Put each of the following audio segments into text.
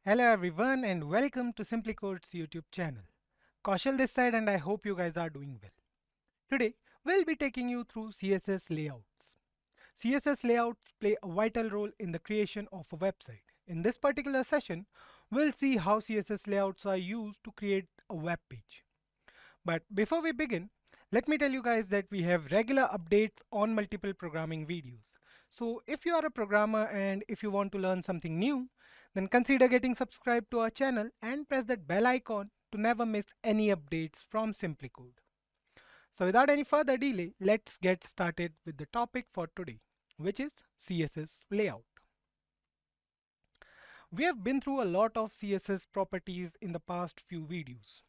Hello everyone and welcome to Simply Code's YouTube channel. Kaushal this side and I hope you guys are doing well. Today we'll be taking you through CSS layouts. CSS layouts play a vital role in the creation of a website. In this particular session, we'll see how CSS layouts are used to create a web page. But before we begin, let me tell you guys that we have regular updates on multiple programming videos. So if you are a programmer and if you want to learn something new, then consider getting subscribed to our channel and press that bell icon to never miss any updates from SimplyCode. So without any further delay, let's get started with the topic for today, which is CSS layout. We have been through a lot of CSS properties in the past few videos.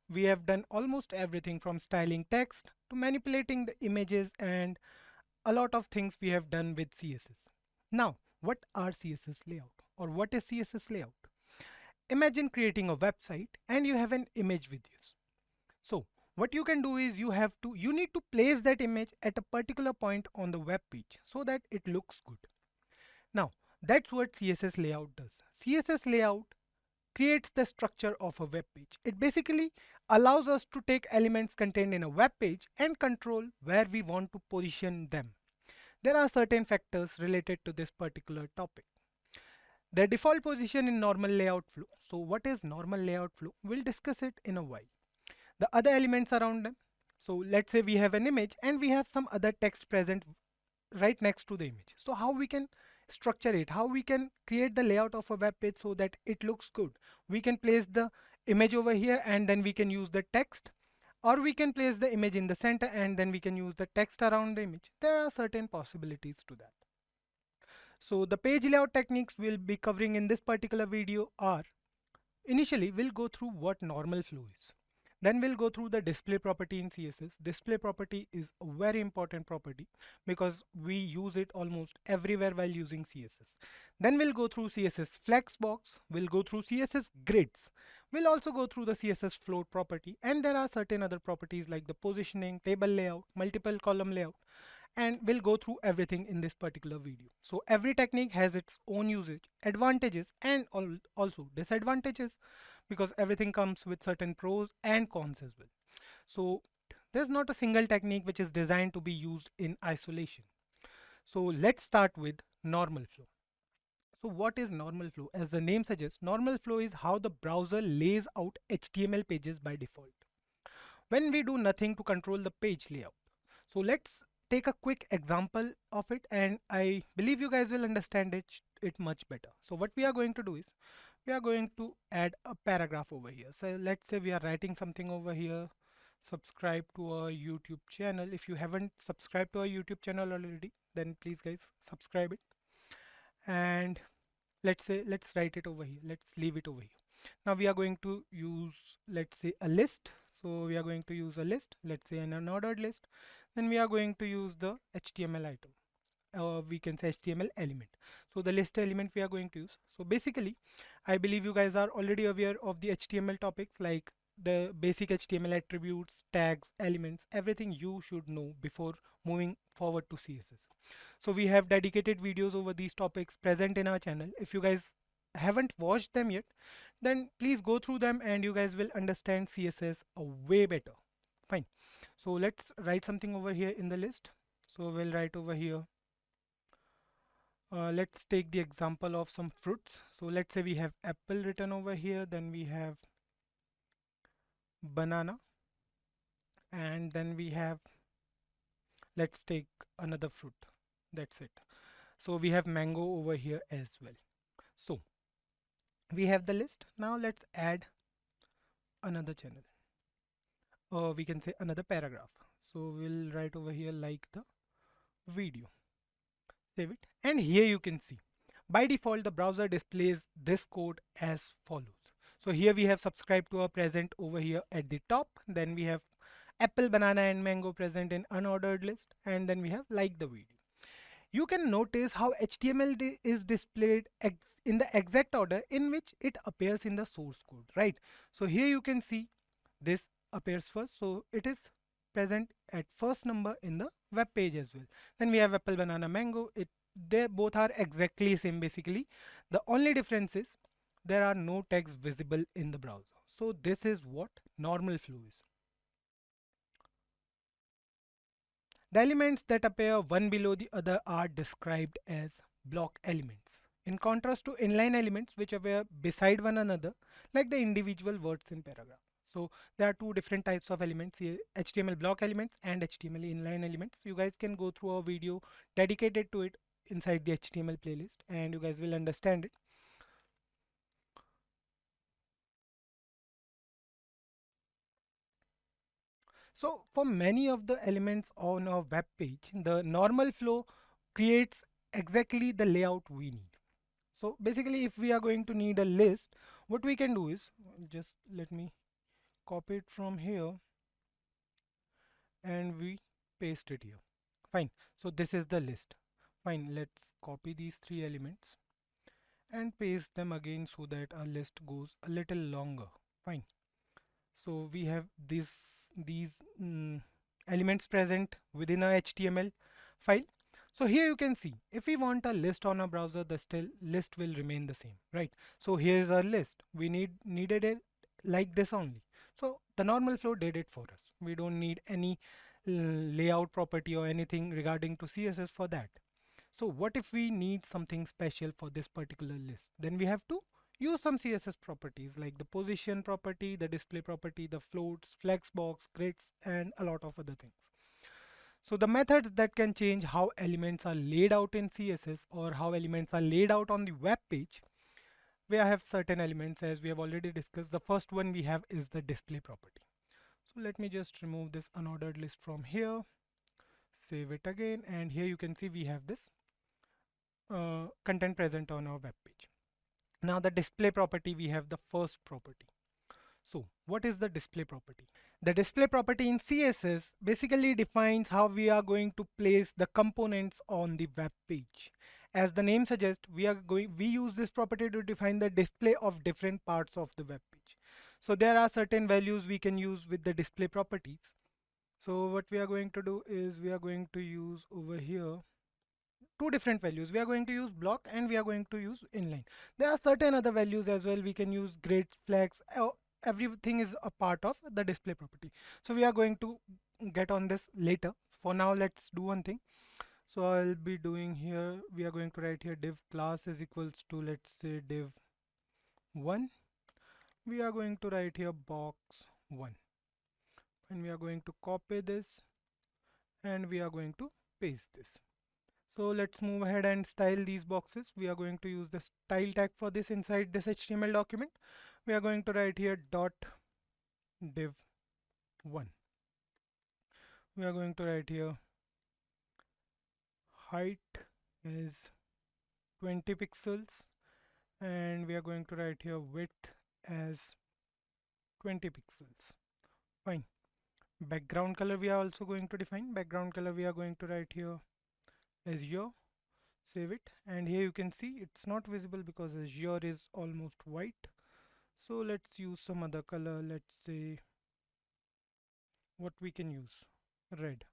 We have done almost everything from styling text to manipulating the images and a lot of things we have done with CSS. Now, what are CSS layout or what is CSS layout? Imagine creating a website and you have an image with you. So what you can do is you need to place that image at a particular point on the web page so that it looks good. Now, that's what CSS layout does. CSS layout creates the structure of a web page. It basically allows us to take elements contained in a web page and control where we want to position them. There are certain factors related to this particular topic. The default position in normal layout flow. So what is normal layout flow? We'll discuss it in a while. The other elements around them. So let's say we have an image and we have some other text present right next to the image. So how we can structure it, how we can create the layout of a web page so that it looks good. We can place the image over here and then we can use the text, or we can place the image in the center and then we can use the text around the image. There are certain possibilities to that. So the page layout techniques we'll be covering in this particular video are, initially we'll go through what normal flow is. Then we'll go through the display property in CSS. Display property is a very important property because we use it almost everywhere while using CSS. Then we'll go through CSS flexbox, we'll go through CSS grids. We'll also go through the CSS float property, and there are certain other properties like the positioning, table layout, multiple column layout, and we'll go through everything in this particular video. So every technique has its own usage, advantages and also disadvantages, because everything comes with certain pros and cons as well. So there's not a single technique which is designed to be used in isolation. So let's start with normal flow. So what is normal flow? As the name suggests, normal flow is how the browser lays out HTML pages by default, when we do nothing to control the page layout. So let's take a quick example of it and I believe you guys will understand it much better. So what we are going to do is we are going to add a paragraph over here. So let's say we are writing something over here. Subscribe to our YouTube channel. If you haven't subscribed to our YouTube channel already, then please guys subscribe it. And let's write it over here. Let's leave it over here. Now we are going to use, let's say, a list. So we are going to use a list, let's say an unordered list. Then we are going to use the HTML item. We can say HTML element. So the list element we are going to use. So basically, I believe you guys are already aware of the HTML topics, like the basic HTML attributes, tags, elements, everything you should know before moving forward to CSS. So we have dedicated videos over these topics present in our channel. If you guys haven't watched them yet, then please go through them and you guys will understand CSS way better. Fine. So let's write something over here in the list. So we'll write over here. Let's take the example of some fruits. So let's say we have apple written over here, then we have banana, and then we have, let's take another fruit. That's it. So we have mango over here as well. So we have the list. Now let's add another channel, or we can say another paragraph. So we'll write over here like the video. Save it, and here you can see by default the browser displays this code as follows. So here we have subscribe to our present over here at the top, then we have apple, banana and mango present in unordered list, and then we have like the video. You can notice how HTML is displayed in the exact order in which it appears in the source code, right? So here you can see this appears first, so it is present at first number in the web page as well. Then we have apple, banana, mango. They both are exactly same basically. The only difference is there are no tags visible in the browser. So this is what normal flow is. The elements that appear one below the other are described as block elements, in contrast to inline elements which appear beside one another like the individual words in paragraph. So there are two different types of elements here, HTML block elements and HTML inline elements. You guys can go through a video dedicated to it inside the HTML playlist and you guys will understand it. So for many of the elements on a web page, the normal flow creates exactly the layout we need. So basically if we are going to need a list, what we can do is, just let me copy it from here and we paste it here. Fine. So this is the list. Fine. Let's copy these three elements and paste them again so that our list goes a little longer. Fine. So we have these elements present within a HTML file. So here you can see if we want a list on a browser, the still list will remain the same, right? So here is our list. We needed it like this only. So the normal flow did it for us. We don't need any layout property or anything regarding to CSS for that. So what if we need something special for this particular list? Then we have to use some CSS properties like the position property, the display property, the floats, flexbox, grids, and a lot of other things. So the methods that can change how elements are laid out in CSS or how elements are laid out on the web page, where I have certain elements as we have already discussed. The first one we have is the display property. So let me just remove this unordered list from here, save it again, and here you can see we have this content present on our web page. Now the display property, we have the first property. So what is the display property? The display property in CSS basically defines how we are going to place the components on the web page. As the name suggests, we use this property to define the display of different parts of the web page. So there are certain values we can use with the display properties. So what we are going to do is we are going to use over here two different values. We are going to use block and we are going to use inline. There are certain other values as well. We can use grids, flex, everything is a part of the display property. So we are going to get on this later. For now, let's do one thing. So I'll be doing here, we are going to write here div class is equals to, let's say, div 1. We are going to write here box 1 and we are going to copy this and we are going to paste this. So let's move ahead and style these boxes. We are going to use the style tag for this inside this HTML document. We are going to write here dot div 1. We are going to write here height is 20 pixels and we are going to write here width as 20 pixels. Fine. Background color we are also going to define. Background color we are going to write here azure. Save it, and here you can see it's not visible because azure is almost white. So let's use some other color. Let's say what we can use, red.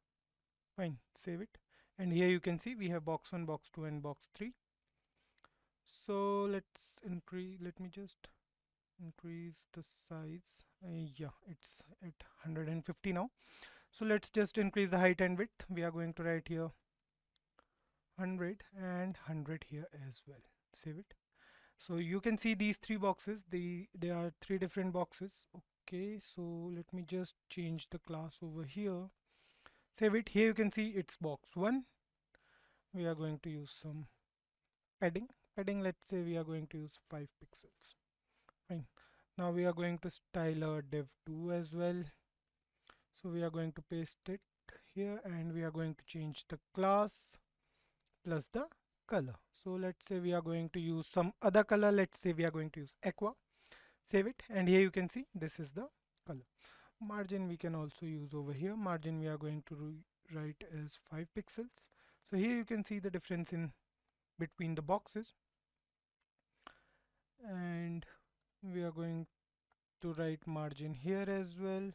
Fine, save it, and here you can see we have box 1, box 2 and box 3. So let's increase, let me just increase the size. Yeah, it's at 150 now. So let's just increase the height and width. We are going to write here 100 and 100 here as well. Save it. So you can see these three boxes, they are three different boxes. Okay, so let me just change the class over here. Save it. Here you can see it's box 1. We are going to use some padding. Let's say we are going to use 5 pixels. Fine. Now we are going to style our div 2 as well. So we are going to paste it here and we are going to change the class plus the color. So let's say we are going to use some other color. Let's say we are going to use aqua. Save it, and here you can see this is the color. Margin we can also use over here. Margin we are going to write as 5 pixels. So here you can see the difference in between the boxes, and we are going to write margin here as well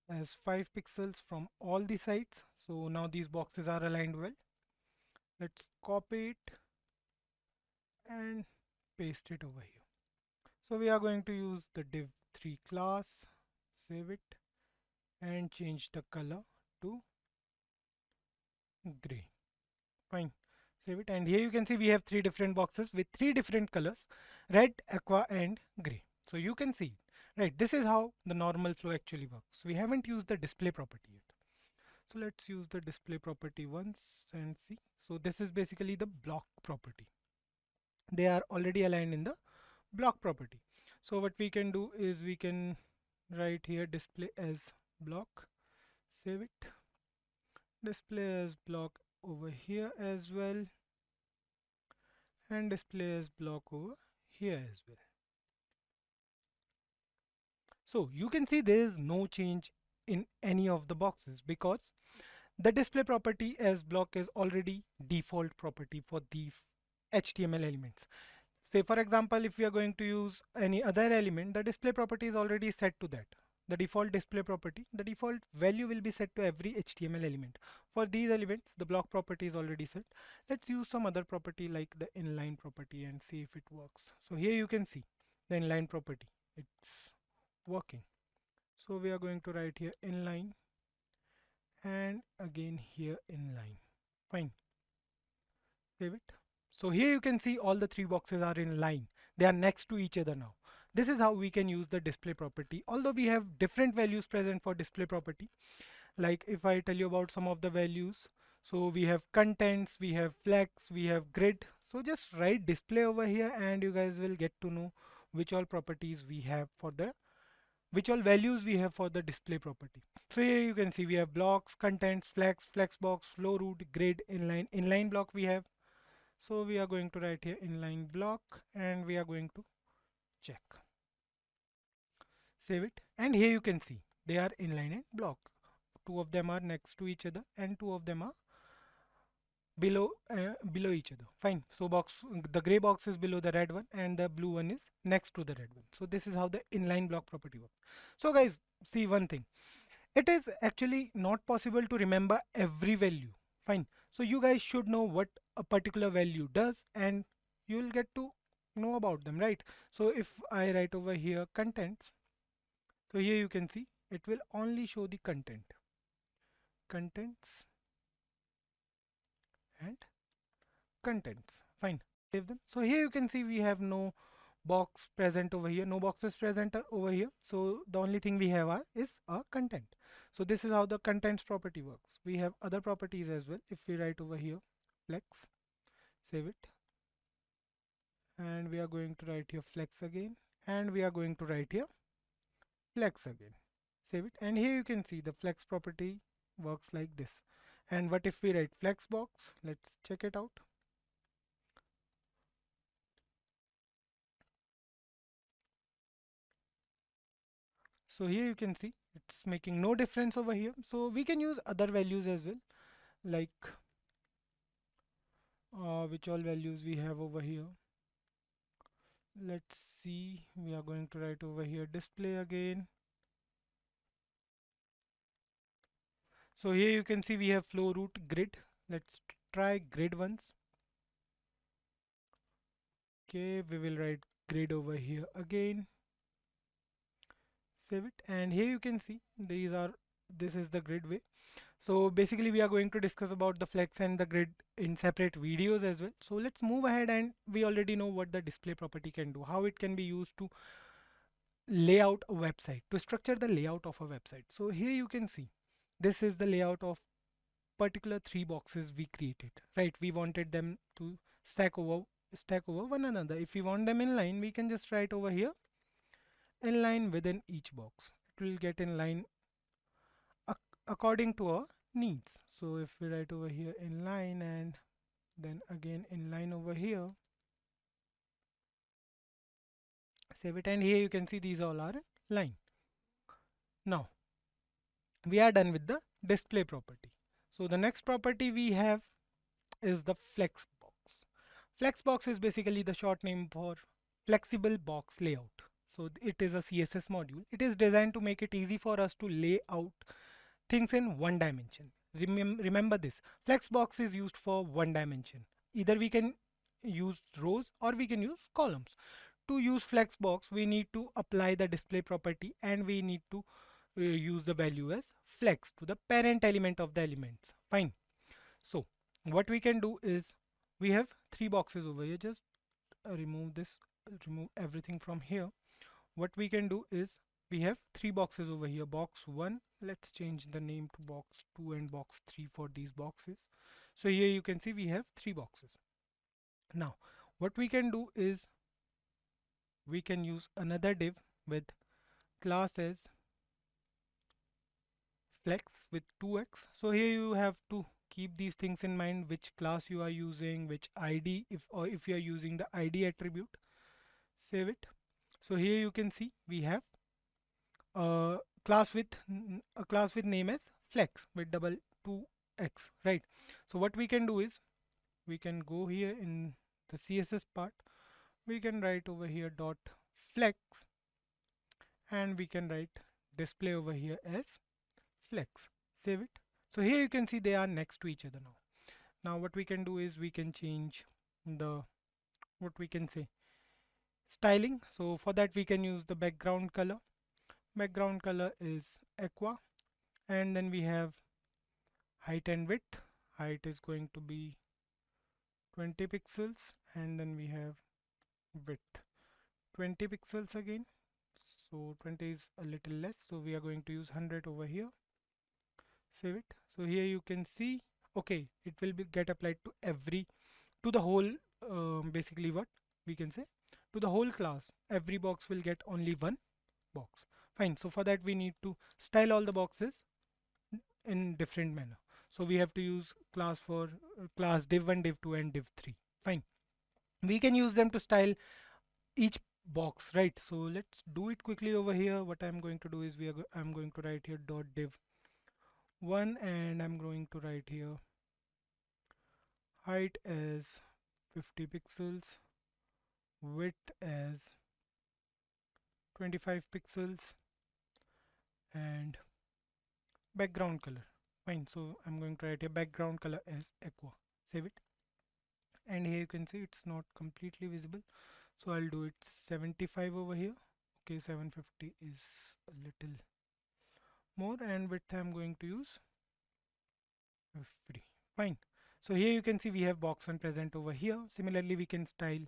as 5 pixels from all the sides. So now these boxes are aligned well. Let's copy it and paste it over here. So we are going to use the div3 class, save it, and change the color to gray. Fine, save it, and here you can see we have three different boxes with three different colors: red, aqua, and gray. So you can see, right, this is how the normal flow actually works. We haven't used the display property yet. So let's use the display property once and see. So this is basically the block property. They are already aligned in the block property. So what we can do is we can write here display as block, save it, display as block over here as well, and display as block over here as well. So you can see there is no change in any of the boxes because the display property as block is already default property for these HTML elements. Say for example, if we are going to use any other element, the display property is already set to that. The default display property, the default value will be set to every HTML element. For these elements, the block property is already set. Let's use some other property like the inline property and see if it works. So here you can see the inline property, it's working. So we are going to write here inline and again here inline. Fine, save it. So here you can see all the three boxes are in line. They are next to each other now. This is how we can use the display property. Although we have different values present for display property. Like if I tell you about some of the values. So we have contents, we have flex, we have grid. So just write display over here and you guys will get to know which all properties we have for the which all values we have for the display property. So here you can see we have blocks, contents, flex, flexbox, flow root, grid, inline. Inline block we have. So we are going to write here inline block and we are going to check. Save it. And here you can see they are inline and block. Two of them are next to each other and two of them are below each other. Fine. So the gray box is below the red one and the blue one is next to the red one. So this is how the inline block property works. So guys, see one thing. It is actually not possible to remember every value. Fine. So you guys should know what a particular value does and you will get to know about them, right? So if I write over here contents, so here you can see it will only show the contents and contents. Fine, save them. So here you can see we have no box present over here, no boxes present over here. So the only thing we have is a content. So this is how the contents property works. We have other properties as well. If we write over here flex, save it, and we are going to write here flex again, and we are going to write here flex again, save it, and here you can see the flex property works like this. And what if we write flex box? Let's check it out. So here you can see it's making no difference over here. So we can use other values as well, like which all values we have over here. Let's see, we are going to write over here display again. So here you can see we have flow root, grid. Let's try grid once. Okay, we will write grid over here again. Save it, and here you can see this is the grid way. So basically we are going to discuss about the flex and the grid in separate videos as well. So let's move ahead, and we already know what the display property can do, how it can be used to lay out a website, to structure the layout of a website. So here you can see this is the layout of particular three boxes we created, right? We wanted them to stack over one another. If we want them in line, we can just write over here in line within each box. It will get in line according to our needs. So if we write over here in line and then again in line over here, save it, and here you can see these all are in line. Now we are done with the display property. So the next property we have is the flex box. Flex box is basically the short name for flexible box layout. So it is a CSS module. It is designed to make it easy for us to lay out things in one dimension. Remember this, flex box is used for one dimension. Either we can use rows or we can use columns. to use flexbox, we need to apply the display property and we need to use the value as flex to the parent element of the elements. Fine. So what we can do is we have three boxes over here. Just remove this, remove everything from here. What we can do is we have three boxes over here. Box 1, let's change the name to box 2 and box 3 for these boxes. So here you can see we have three boxes. Now what we can do is we can use another div with class as flex with 2x. So here you have to keep these things in mind, which class you are using, which ID, if you are using the ID attribute. Save it. So here you can see we have a class with name as flex with double 2x, right? So what we can do is we can go here in the CSS part, we can write over here dot flex and we can write display over here as flex. Save it. So here you can see they are next to each other now. Now what we can do is we can change the, what we can say, styling. So for that we can use the background color. Background color is aqua, and then we have height and width. Height is going to be 20 pixels, and then we have width 20 pixels again. So 20 is a little less, so we are going to use 100 over here. Save it. So here you can see, okay, it will be get applied to the whole, basically what we can say, to the whole class. Every box will get only one box. Fine. So for that we need to style all the boxes in different manner. So we have to use class for class div1, div2 and div3. Fine. We can use them to style each box, right? So let's do it quickly over here. What I'm going to do is I'm going to write here dot div1 and I'm going to write here height as 50 pixels, width as 25 pixels and background color. Fine. So I'm going to write here background color as aqua. Save it. And here you can see it's not completely visible, so I'll do it 75 over here. Okay, 750 is a little more, and width I'm going to use 50. Fine. So here you can see we have box 1 present over here. Similarly we can style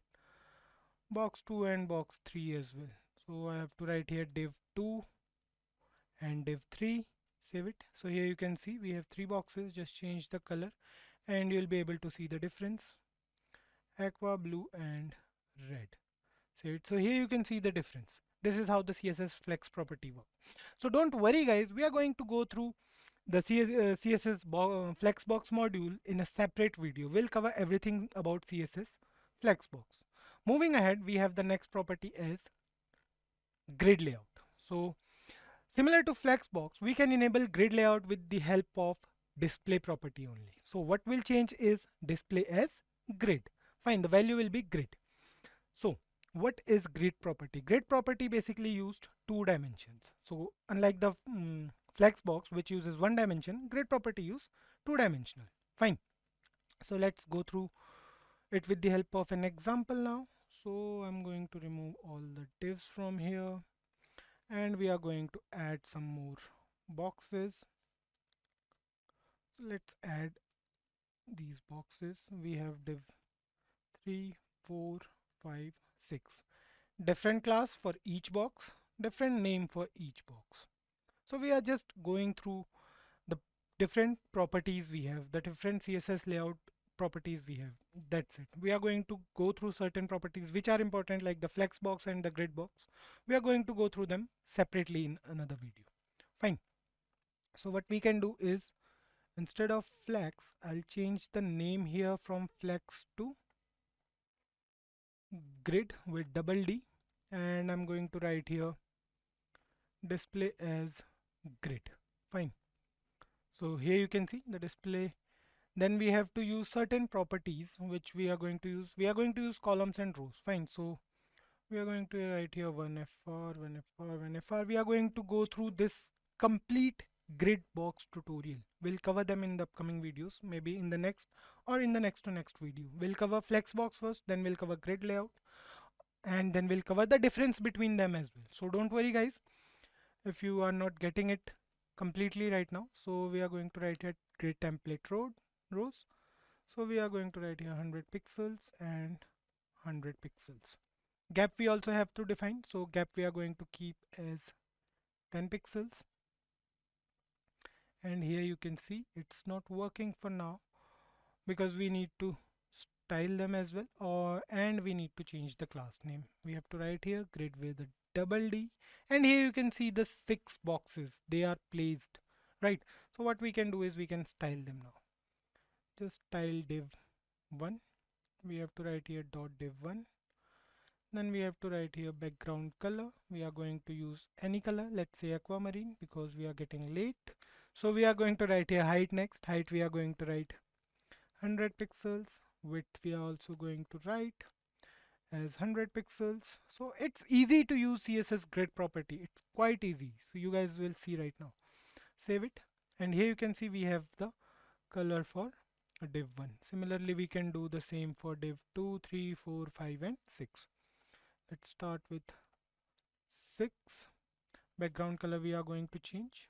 box 2 and box 3 as well. So I have to write here div2 and div3. Save it. So here you can see we have three boxes. Just change the color and you'll be able to see the difference: aqua, blue and red. Save it. So here you can see the difference. This is how the CSS flex property works. So don't worry guys, we are going to go through the CSS flexbox module in a separate video. We'll cover everything about CSS flexbox. Moving ahead, we have the next property as grid layout. So similar to flexbox, we can enable grid layout with the help of display property only. So what will change is display as grid. Fine, the value will be grid. So what is grid property? Grid property basically used two dimensions. So unlike the flexbox which uses one dimension, grid property use two dimensional. Fine. So let's go through it with the help of an example now. So I'm going to remove all the divs from here and we are going to add some more boxes. So let's add these boxes. We have div 3, 4, 5, 6. Different class for each box, different name for each box. So we are just going through the different properties we have, the different CSS layout properties we have. That's it. We are going to go through certain properties which are important, like the flex box and the grid box. We are going to go through them separately in another video. Fine. So what we can do is, instead of flex, I'll change the name here from flex to grid with double D, and I'm going to write here display as grid. Fine. So here you can see the display. Then we have to use certain properties which we are going to use. We are going to use columns and rows. Fine. So we are going to write here 1fr, 1fr, 1fr. We are going to go through this complete grid box tutorial. We'll cover them in the upcoming videos, maybe in the next or in the next to next video. We'll cover flexbox first, then we'll cover grid layout. and then we'll cover the difference between them as well. So don't worry guys if you are not getting it completely right now. So we are going to write here grid template rows. So we are going to write here 100 pixels and 100 pixels. Gap we also have to define. So gap we are going to keep as 10 pixels. And here you can see it's not working for now because we need to style them as well, and we need to change the class name. We have to write here grid with a double D, and here you can see the 6 boxes, they are placed right. So what we can do is we can style them now. Just style div1, we have to write here dot div1, then we have to write here background color. We are going to use any color, let's say aquamarine, because we are getting late. So we are going to write here height next. Height we are going to write 100 pixels. Width we are also going to write as 100 pixels. So it's easy to use CSS grid property. It's quite easy. So you guys will see right now. Save it. And here you can see we have the color for div1. Similarly, we can do the same for div2, 3, 4, 5 and 6. Let's start with 6. Background color we are going to change.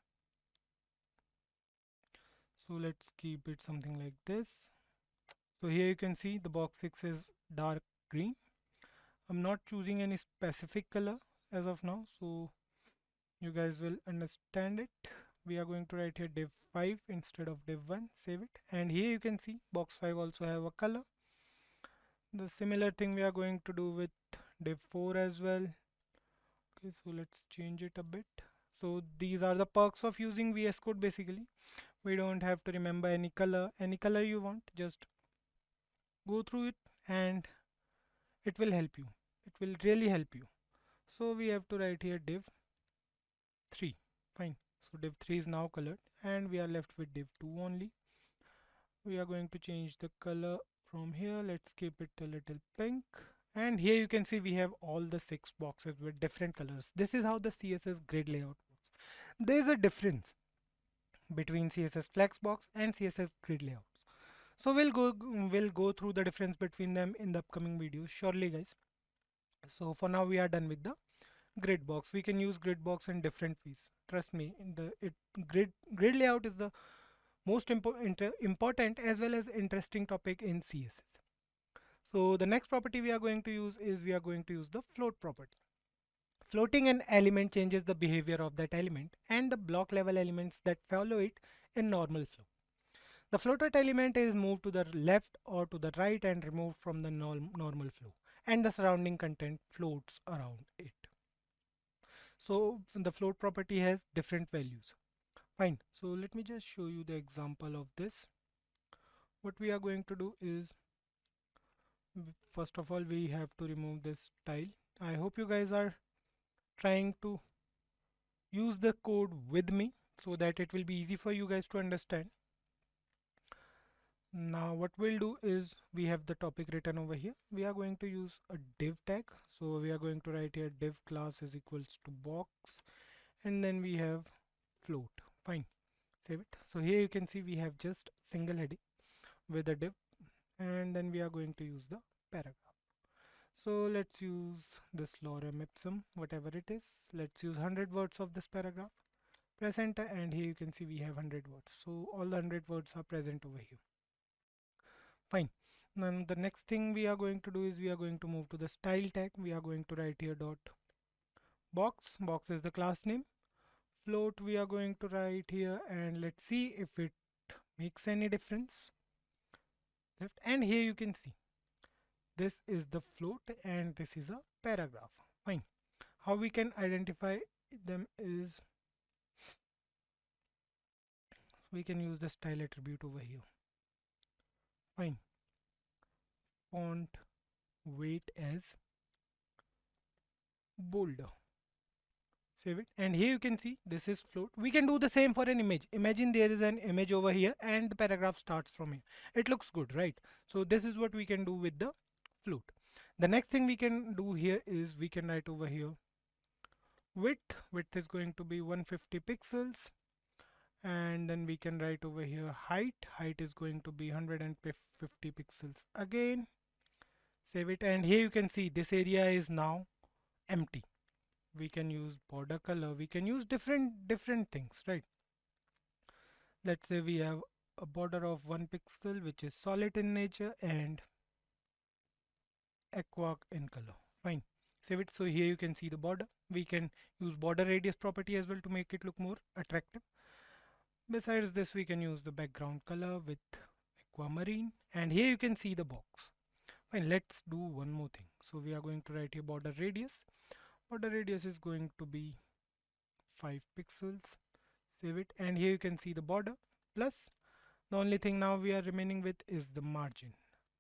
So let's keep it something like this. So here you can see the box 6 is dark green. I'm not choosing any specific color as of now, so you guys will understand it. We are going to write here div5 instead of div1. Save it. And here you can see box 5 also have a color. The similar thing we are going to do with div4 as well. Okay, so let's change it a bit. So these are the perks of using VS Code basically. We don't have to remember any color you want, just go through it and it will help you. It will really help you. So we have to write here div3. Fine. So div3 is now colored and we are left with div2 only. We are going to change the color from here. Let's keep it a little pink. And here you can see we have all the 6 boxes with different colors. This is how the CSS grid layout works. There is a difference between CSS Flexbox and CSS grid layouts. So we'll go through the difference between them in the upcoming videos, surely guys. So for now we are done with the grid box. We can use grid box in different ways. Trust me, grid layout is the most important as well as interesting topic in CSS. So the next property we are going to use is we are going to use the float property. Floating an element changes the behavior of that element and the block level elements that follow it in normal flow. The floated element is moved to the left or to the right and removed from the normal flow, and the surrounding content floats around it. So the float property has different values. Fine. So let me just show you the example of this. What we are going to do is, first of all, we have to remove this tile. I hope you guys are trying to use the code with me so that it will be easy for you guys to understand. Now what we'll do is we have the topic written over here. We are going to use a div tag. So we are going to write here div class is equals to box, and then we have float. Fine. Save it. So here you can see we have just single heading with a div, and then we are going to use the paragraph. So let's use this lorem ipsum, whatever it is. Let's use 100 words of this paragraph. Press enter, and here you can see we have 100 words. So all the 100 words are present over here. Fine. Then the next thing we are going to do is we are going to move to the style tag. We are going to write here dot box. Box is the class name. Float we are going to write here, and let's see if it makes any difference. Left, and here you can see this is the float and this is a paragraph. Fine. How we can identify them is we can use the style attribute over here. Fine. Font weight as bolder. Save it, and here you can see this is float. We can do the same for an image. Imagine there is an image over here and the paragraph starts from here. It looks good, right? So this is what we can do with the float. The next thing we can do here is we can write over here width. Width is going to be 150 pixels, and then we can write over here height. Height is going to be 150 pixels again. Save it, and here you can see this area is now empty. We can use border color, we can use different things, right? Let's say we have a border of 1 pixel which is solid in nature and aqua in color. Fine. Save it. So here you can see the border. We can use border radius property as well to make it look more attractive. Besides this, we can use the background color with aquamarine, and here you can see the box. Fine, let's do one more thing. So we are going to write here border radius. Border radius is going to be 5 pixels. Save it, and here you can see the border plus the only thing now we are remaining with is the margin.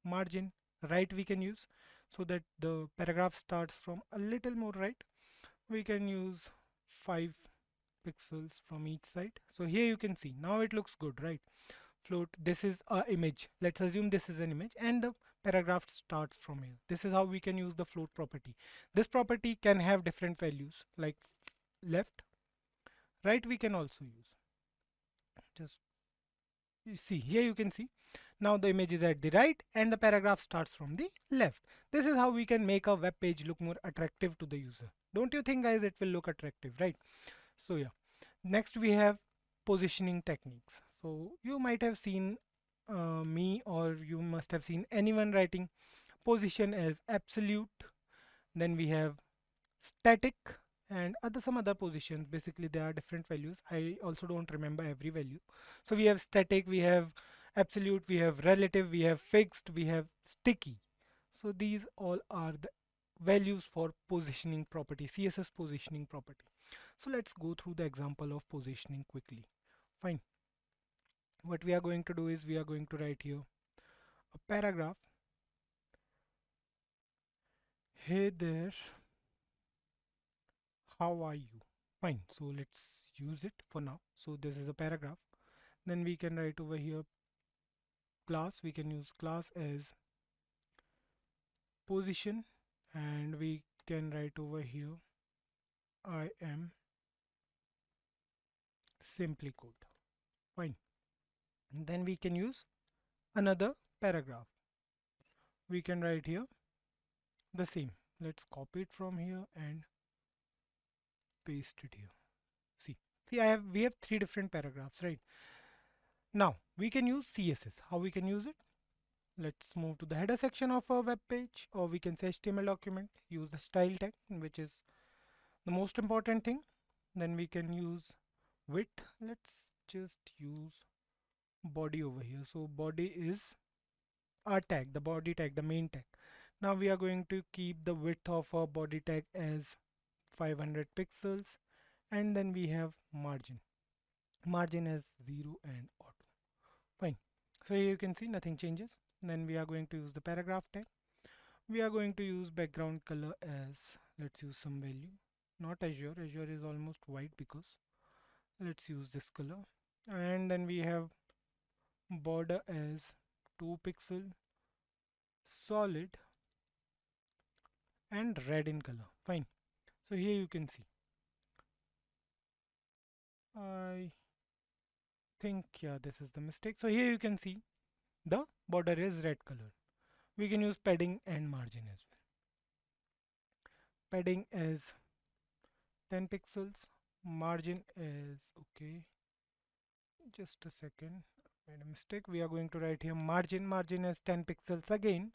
Margin right we can use so that the paragraph starts from a little more right. We can use 5 pixels from each side. So here you can see now it looks good, right? Float, this is a image. Let's assume this is an image and the paragraph starts from here. This is how we can use the float property. This property can have different values like left, right we can also use. Just you see here you can see now the image is at the right and the paragraph starts from the left. This is how we can make a web page look more attractive to the user. Don't you think guys it will look attractive, right? So yeah, next we have positioning techniques. So you might have seen me, or you must have seen anyone writing position as absolute. Then we have static and some other positions. Basically there are different values. I also don't remember every value. So we have static, we have absolute, we have relative, we have fixed, we have sticky. So these all are the values for positioning property, CSS positioning property. So let's go through the example of positioning quickly. Fine. What we are going to do is we are going to write here a paragraph. Hey there, how are you? Fine, so let's use it for now. So this is a paragraph. Then we can write over here class. We can use class as position, and we can write over here I am simply code. Fine. And then we can use another paragraph. We can write here the same. Let's copy it from here and paste it here. See, we have 3 different paragraphs, right? Now we can use CSS. How we can use it? Let's move to the header section of our web page, or we can say HTML document. Use the style tag, which is the most important thing. Then we can use width. Let's just use body over here. So body is our tag, the body tag, the main tag. Now we are going to keep the width of our body tag as 500 pixels, and then we have margin as 0 and auto. Fine. So here you can see nothing changes. Then we are going to use the paragraph tag. We are going to use background color as, let's use some value, not azure. Azure is almost white, because let's use this color. And then we have border as 2 pixel, solid and red in color. Fine. So here you can see, I think, yeah, this is the mistake. So here you can see the border is red color. We can use padding and margin as well. Padding is 10 pixels, margin is, okay, just a second, made a mistake. We are going to write here margin is 10 pixels again.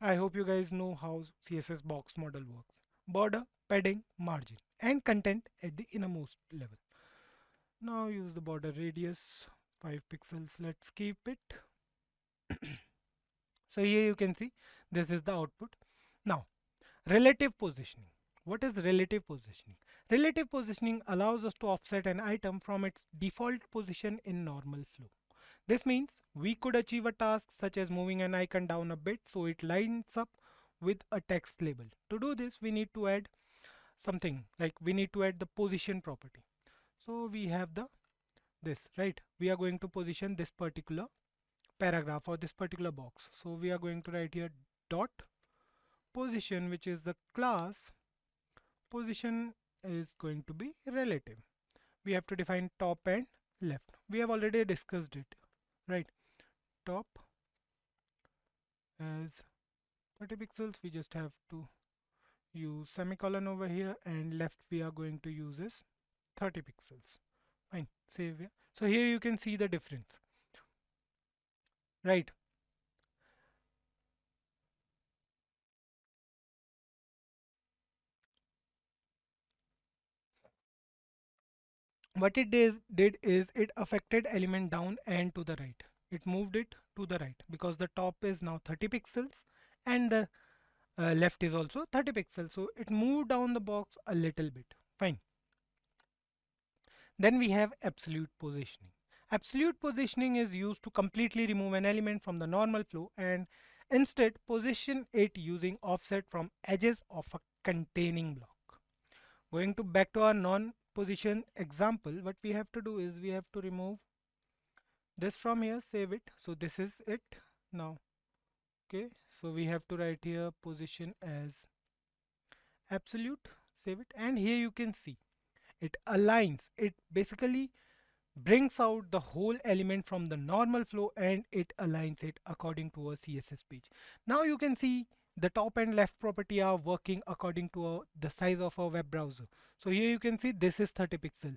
I hope you guys know how CSS box model works. Border, padding, margin, and content at the innermost level. Now use the border radius 5 pixels. Let's keep it. So here you can see this is the output. Now relative positioning. What is relative positioning? Relative positioning allows us to offset an item from its default position in normal flow. This means we could achieve a task such as moving an icon down a bit so it lines up with a text label. To do this, we need to add something, like we need to add the position property. So we have this, right? We are going to position this particular paragraph or this particular box. So we are going to write here dot position, which is the class. Position is going to be relative. We have to define top and left. We have already discussed it, right? Top as 30 pixels, we just have to use semicolon over here, and left we are going to use is 30 pixels. Fine, save here. So here you can see the difference, right? What it did is it affected element down and to the right. It moved it to the right because the top is now 30 pixels and the left is also 30 pixels. So it moved down the box a little bit. Fine. Then we have absolute positioning. Absolute positioning is used to completely remove an element from the normal flow and instead position it using offset from edges of a containing block. Going to back to our non-position example, what we have to do is we have to remove this from here, save it. So this is it now. Okay, so we have to write here position as absolute, save it, and here you can see it aligns. It basically brings out the whole element from the normal flow and it aligns it according to a CSS page. Now you can see the top and left property are working according to the size of our web browser. So here you can see this is 30 pixel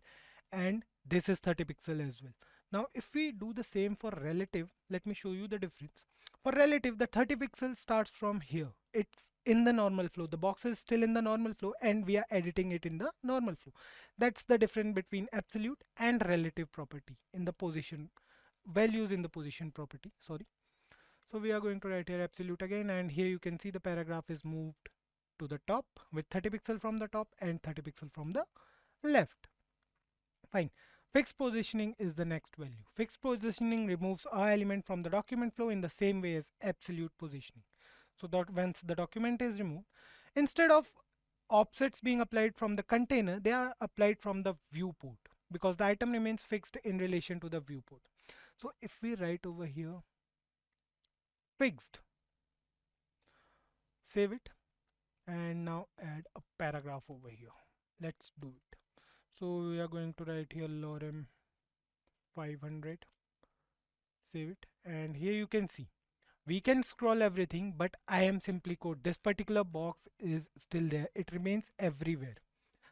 and this is 30 pixel as well. Now if we do the same for relative, let me show you the difference. For relative, the 30 pixel starts from here. It's in the normal flow. The box is still in the normal flow and we are editing it in the normal flow. That's the difference between absolute and relative property in the position values in the position property. Sorry. So we are going to write here absolute again, and here you can see the paragraph is moved to the top with 30 pixel from the top and 30 pixel from the left. Fine. Fixed positioning is the next value. Fixed positioning removes our element from the document flow in the same way as absolute positioning. So that once the document is removed, instead of offsets being applied from the container, they are applied from the viewport because the item remains fixed in relation to the viewport. So if we write over here fixed, save it, and now add a paragraph over here. Let's do it. So we are going to write here lorem 500, save it, and here you can see we can scroll everything, but I am simply code. This particular box is still there. It remains everywhere.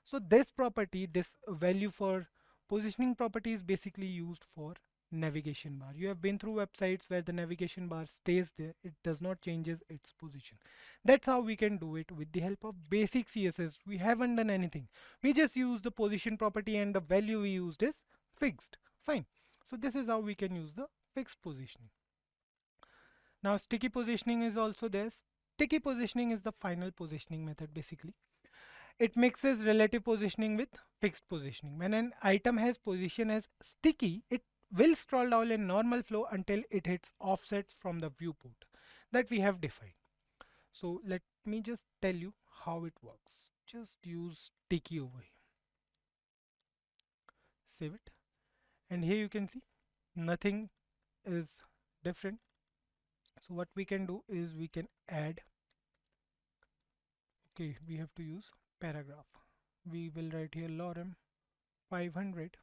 So this property, this value for positioning property is basically used for navigation bar. You have been through websites where the navigation bar stays there. It does not changes its position. That's how we can do it with the help of basic CSS. We haven't done anything. We just use the position property and the value we used is fixed. Fine. So this is how we can use the fixed positioning. Now sticky positioning is also there. Sticky positioning is the final positioning method basically. It mixes relative positioning with fixed positioning. When an item has position as sticky, it will scroll down in normal flow until it hits offsets from the viewport that we have defined. So let me just tell you how it works. Just use sticky over here. Save it. And here you can see nothing is different. So what we can do is we can add, okay, we have to use paragraph. We will write here lorem 500,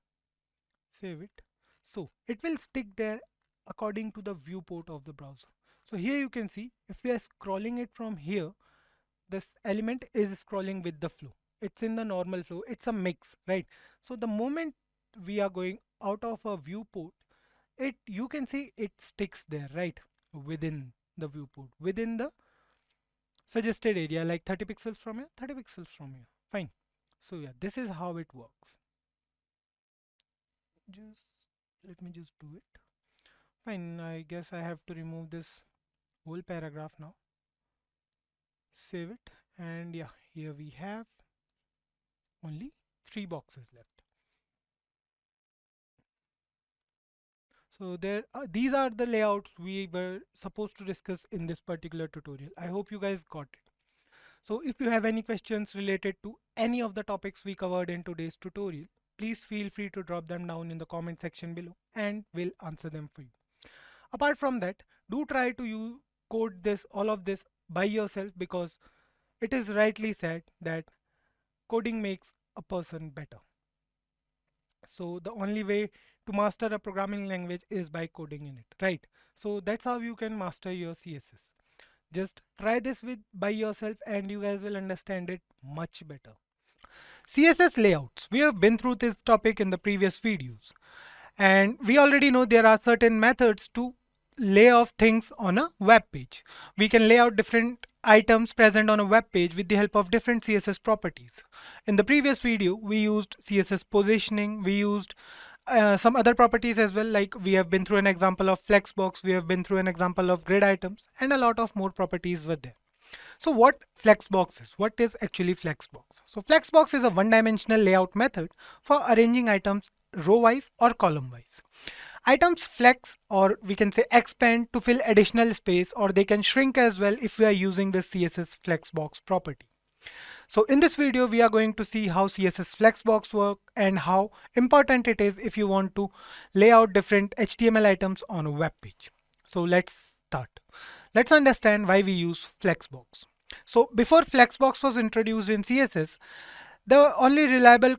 save it. So it will stick there according to the viewport of the browser. So here you can see if we are scrolling it from here, this element is scrolling with the flow. It's in the normal flow. It's a mix, right? So the moment we are going out of a viewport, it you can see it sticks there, right? Within the viewport, within the suggested area, like 30 pixels from here, 30 pixels from here. Fine. So yeah, this is how it works. Just let me just do it. Fine, I guess I have to remove this whole paragraph now. Save it, and yeah, here we have only 3 boxes left. So these are the layouts we were supposed to discuss in this particular tutorial. I hope you guys got it. So if you have any questions related to any of the topics we covered in today's tutorial, please feel free to drop them down in the comment section below and we'll answer them for you. Apart from that, do try to code all of this by yourself because it is rightly said that coding makes a person better. So the only way to master a programming language is by coding in it, right? So that's how you can master your CSS. Just try this with by yourself and you guys will understand it much better. CSS layouts. We have been through this topic in the previous videos. And we already know there are certain methods to lay off things on a web page. We can lay out different items present on a web page with the help of different CSS properties. In the previous video, we used CSS positioning, we used some other properties as well, like we have been through an example of flexbox, we have been through an example of grid items, and a lot of more properties were there. So what flexbox is? What is actually flexbox? So flexbox is a one-dimensional layout method for arranging items row-wise or column-wise. Items flex, or we can say expand, to fill additional space, or they can shrink as well if we are using the CSS flexbox property. So in this video, we are going to see how CSS flexbox work and how important it is if you want to lay out different HTML items on a web page. So let's start. Let's understand why we use flexbox. So before flexbox was introduced in CSS, the only reliable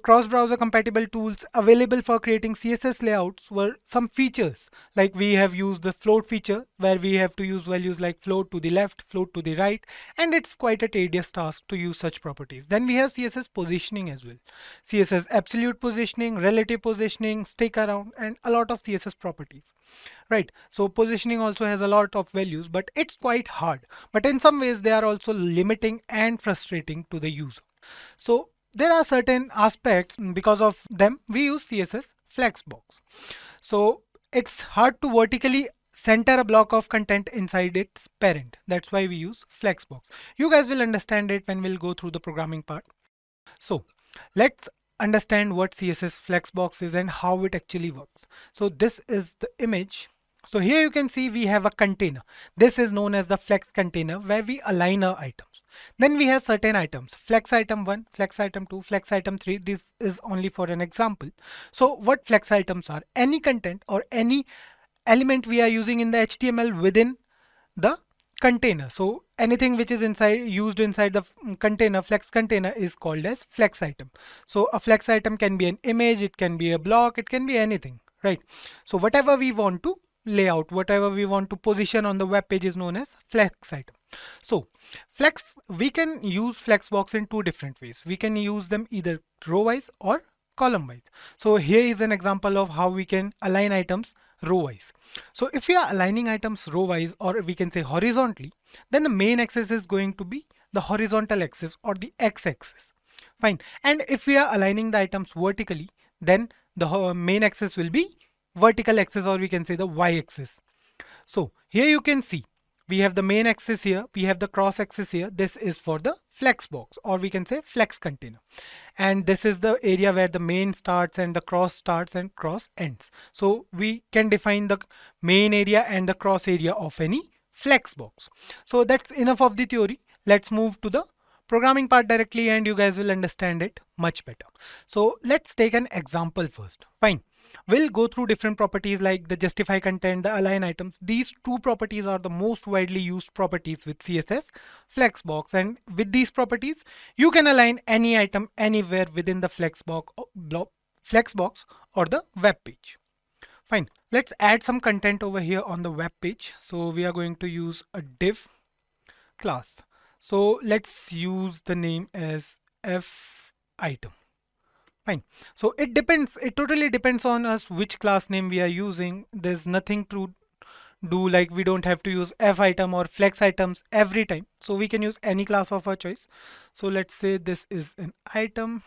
cross-browser compatible tools available for creating CSS layouts were some features, like we have used the float feature where we have to use values like float to the left, float to the right, and it's quite a tedious task to use such properties. Then we have CSS positioning as well. CSS absolute positioning, relative positioning, stick around, and a lot of CSS properties. Right, so positioning also has a lot of values, but it's quite hard. But in some ways, they are also limiting and frustrating to the user. So there are certain aspects, because of them we use CSS flexbox. So it's hard to vertically center a block of content inside its parent. That's why we use flexbox. You guys will understand it when we'll go through the programming part. So let's understand what CSS flexbox is and how it actually works. So this is the image. So here you can see we have a container. This is known as the flex container where we align our items. Then we have certain items, flex item 1, flex item 2, flex item 3. This is only for an example. So what flex items are? Any content or any element we are using in the HTML within the container. So anything which is used inside the container, flex container, is called as flex item. So a flex item can be an image, it can be a block, it can be anything, right? So whatever we want to lay out, whatever we want to position on the web page is known as flex item. So we can use flexbox in two different ways. We can use them either row wise or column wise. So here is an example of how we can align items row wise. So if we are aligning items row wise, or we can say horizontally, then the main axis is going to be the horizontal axis or the x-axis. Fine. And if we are aligning the items vertically, then the main axis will be vertical axis, or we can say the y-axis. So here you can see we have the main axis here, we have the cross axis here. This is for the flex box, or we can say flex container. And this is the area where the main starts and the cross starts and cross ends. So we can define the main area and the cross area of any flex box. So that's enough of the theory. Let's move to the programming part directly and you guys will understand it much better. So let's take an example first. Fine. We'll go through different properties like the justify content, the align items. These two properties are the most widely used properties with CSS flexbox, and with these properties you can align any item anywhere within the flexbox or the web page. Fine, let's add some content over here on the web page. So we are going to use a div class. So let's use the name as f item. Fine. So it depends, it totally depends on us which class name we are using. There's nothing to do, like we don't have to use f item or flex items every time. So we can use any class of our choice. So let's say this is an item.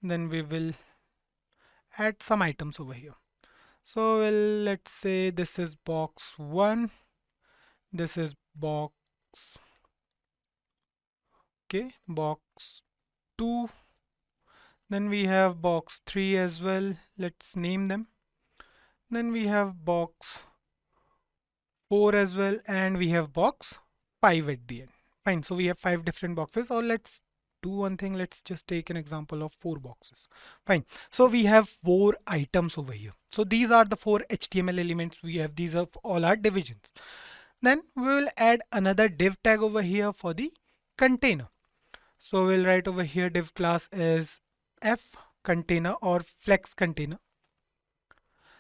Then we will add some items over here. So let's say this is box 1. This is box, okay, box 2. Then we have box 3 as well. Let's name them. Then we have box 4 as well, and we have box 5 at the end. Fine, so we have 5 different boxes. Or let's do one thing, let's just take an example of 4 boxes. Fine, so we have 4 items over here. So these are the 4 HTML elements we have. These are all our divisions. Then we will add another div tag over here for the container. So we'll write over here div class is f container or flex container.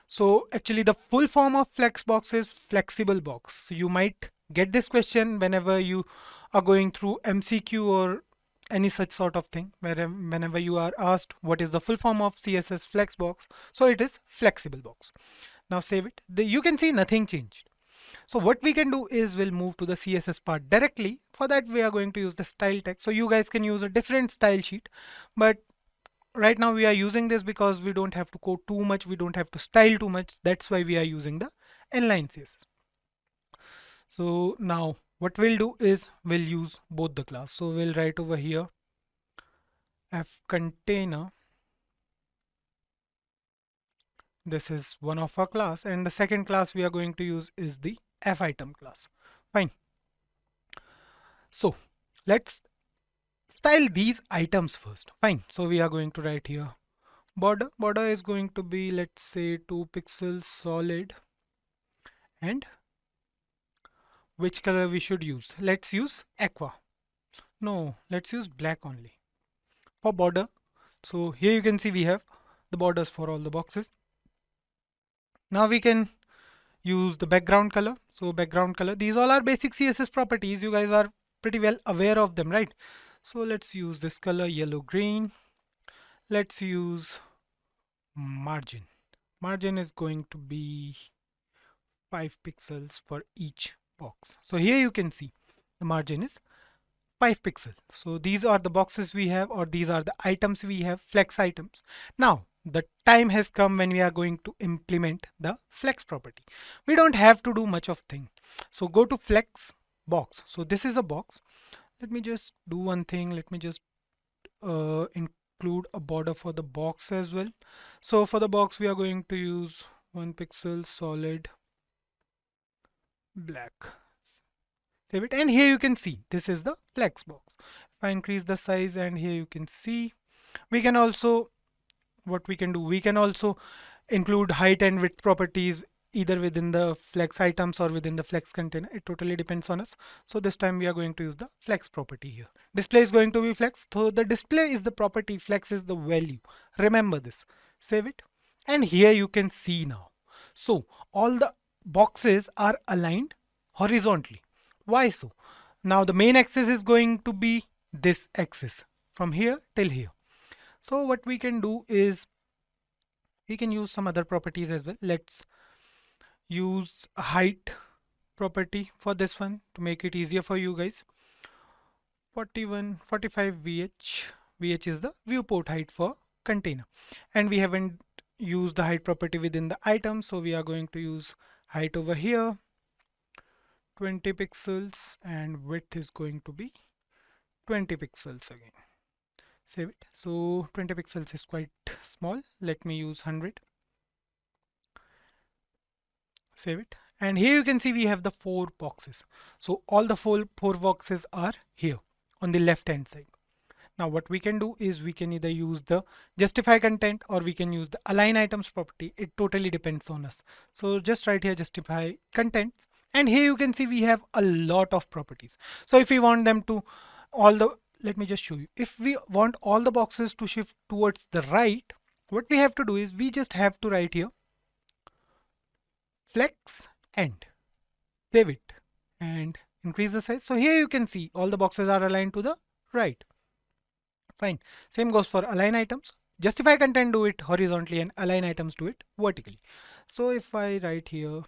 So actually the full form of flexbox is flexible box. So you might get this question whenever you are going through MCQ or any such sort of thing, whenever you are asked what is the full form of CSS Flexbox. So it is flexible box. Now save it. You can see nothing changed. So what we can do is we'll move to the CSS part directly. For that we are going to use the style text. So you guys can use a different style sheet, but right now we are using this because we don't have to code too much, we don't have to style too much. That's why we are using the inline CSS. So now what we'll do is we'll use both the class. So we'll write over here f container. This is one of our class, and the second class we are going to use is the f item class. Fine. So let's style these items first. Fine. So we are going to write here border. Border is going to be, let's say, 2 pixels solid. And which color we should use? Let's use aqua. No, let's use black only for border. So here you can see we have the borders for all the boxes. Now we can use the background color. So background color, these all are basic CSS properties. You guys are pretty well aware of them, right? So let's use this color, yellow green. Let's use margin. Margin is going to be 5 pixels for each box. So here you can see the margin is 5 pixels. So these are the boxes we have, or these are the items we have, flex items. Now the time has come when we are going to implement the flex property. We don't have to do much of thing. So go to flex box. So this is a box. Let me just do one thing. Let me just include a border for the box as well. So for the box we are going to use 1 pixel solid black. Save it, and here you can see this is the flex box. If I increase the size, and here you can see we can also, what we can do, we can also include height and width properties either within the flex items or within the flex container. It totally depends on us. So this time we are going to use the flex property here. Display is going to be flex. So the display is the property, flex is the value. Remember this. Save it, and here you can see now. So all the boxes are aligned horizontally. Why so? Now the main axis is going to be this axis from here till here. So what we can do is we can use some other properties as well. Let's use a height property for this one to make it easier for you guys. 45 VH. VH is the viewport height for container, and we haven't used the height property within the item, so we are going to use height over here, 20 pixels, and width is going to be 20 pixels again. Save it. So 20 pixels is quite small. Let me use 100. Save it. And here you can see we have the 4 boxes. So all the four boxes are here on the left hand side. Now what we can do is we can either use the justify content or we can use the align items property. It totally depends on us. So just right here, justify contents. And here you can see we have a lot of properties. So if we want them to let me just show you. If we want all the boxes to shift towards the right, what we have to do is we just have to write here flex end. Save it and increase the size. So here you can see all the boxes are aligned to the right. Fine. Same goes for align items. Justify content, do it horizontally, and align items, do it vertically. So if I write here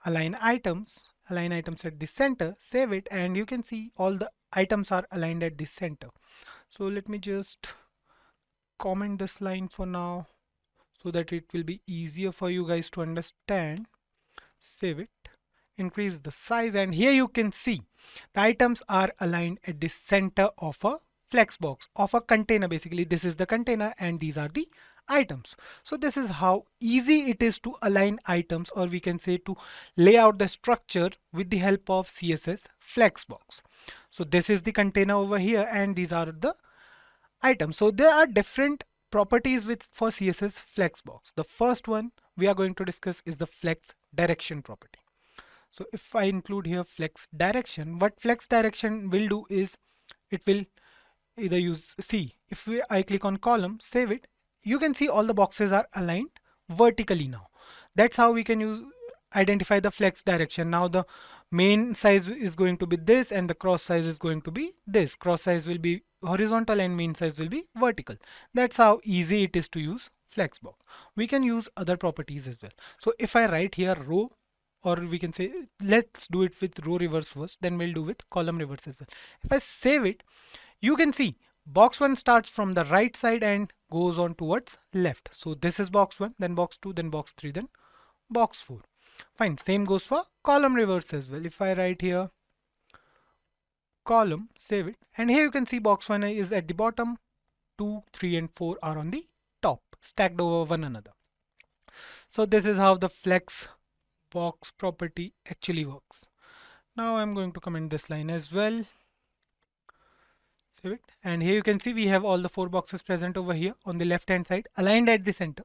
align items at the center, save it, and you can see all the items are aligned at the center. So let me just comment this line for now so that it will be easier for you guys to understand. Save it, increase the size, and here you can see the items are aligned at the center of a flex box, of a container. Basically this is the container and these are the items. So this is how easy it is to align items, or we can say to lay out the structure with the help of CSS Flexbox. So this is the container over here and these are the items. So there are different properties for CSS Flexbox. The first one we are going to discuss is the flex direction property. So if I include here flex direction, what flex direction will do is it will either use, if I click on column, save it, you can see all the boxes are aligned vertically now. That's how we can identify the flex direction. Now the main size is going to be this and the cross size is going to be this. Cross size will be horizontal and main size will be vertical. That's how easy it is to use flexbox. We can use other properties as well. So if I write here row, or we can say, let's do it with row reverse first, then we'll do with column reverse as well. If I save it, you can see box 1 starts from the right side and goes on towards left. So this is box 1, then box 2, then box 3, then box 4. Fine, same goes for column reverse as well. If I write here column, save it, and here you can see box 1 is at the bottom, 2, 3 and 4 are on the top, stacked over one another. So this is how the flex box property actually works. Now I'm going to comment this line as well. Save it. And here you can see we have all the 4 boxes present over here on the left hand side, aligned at the center.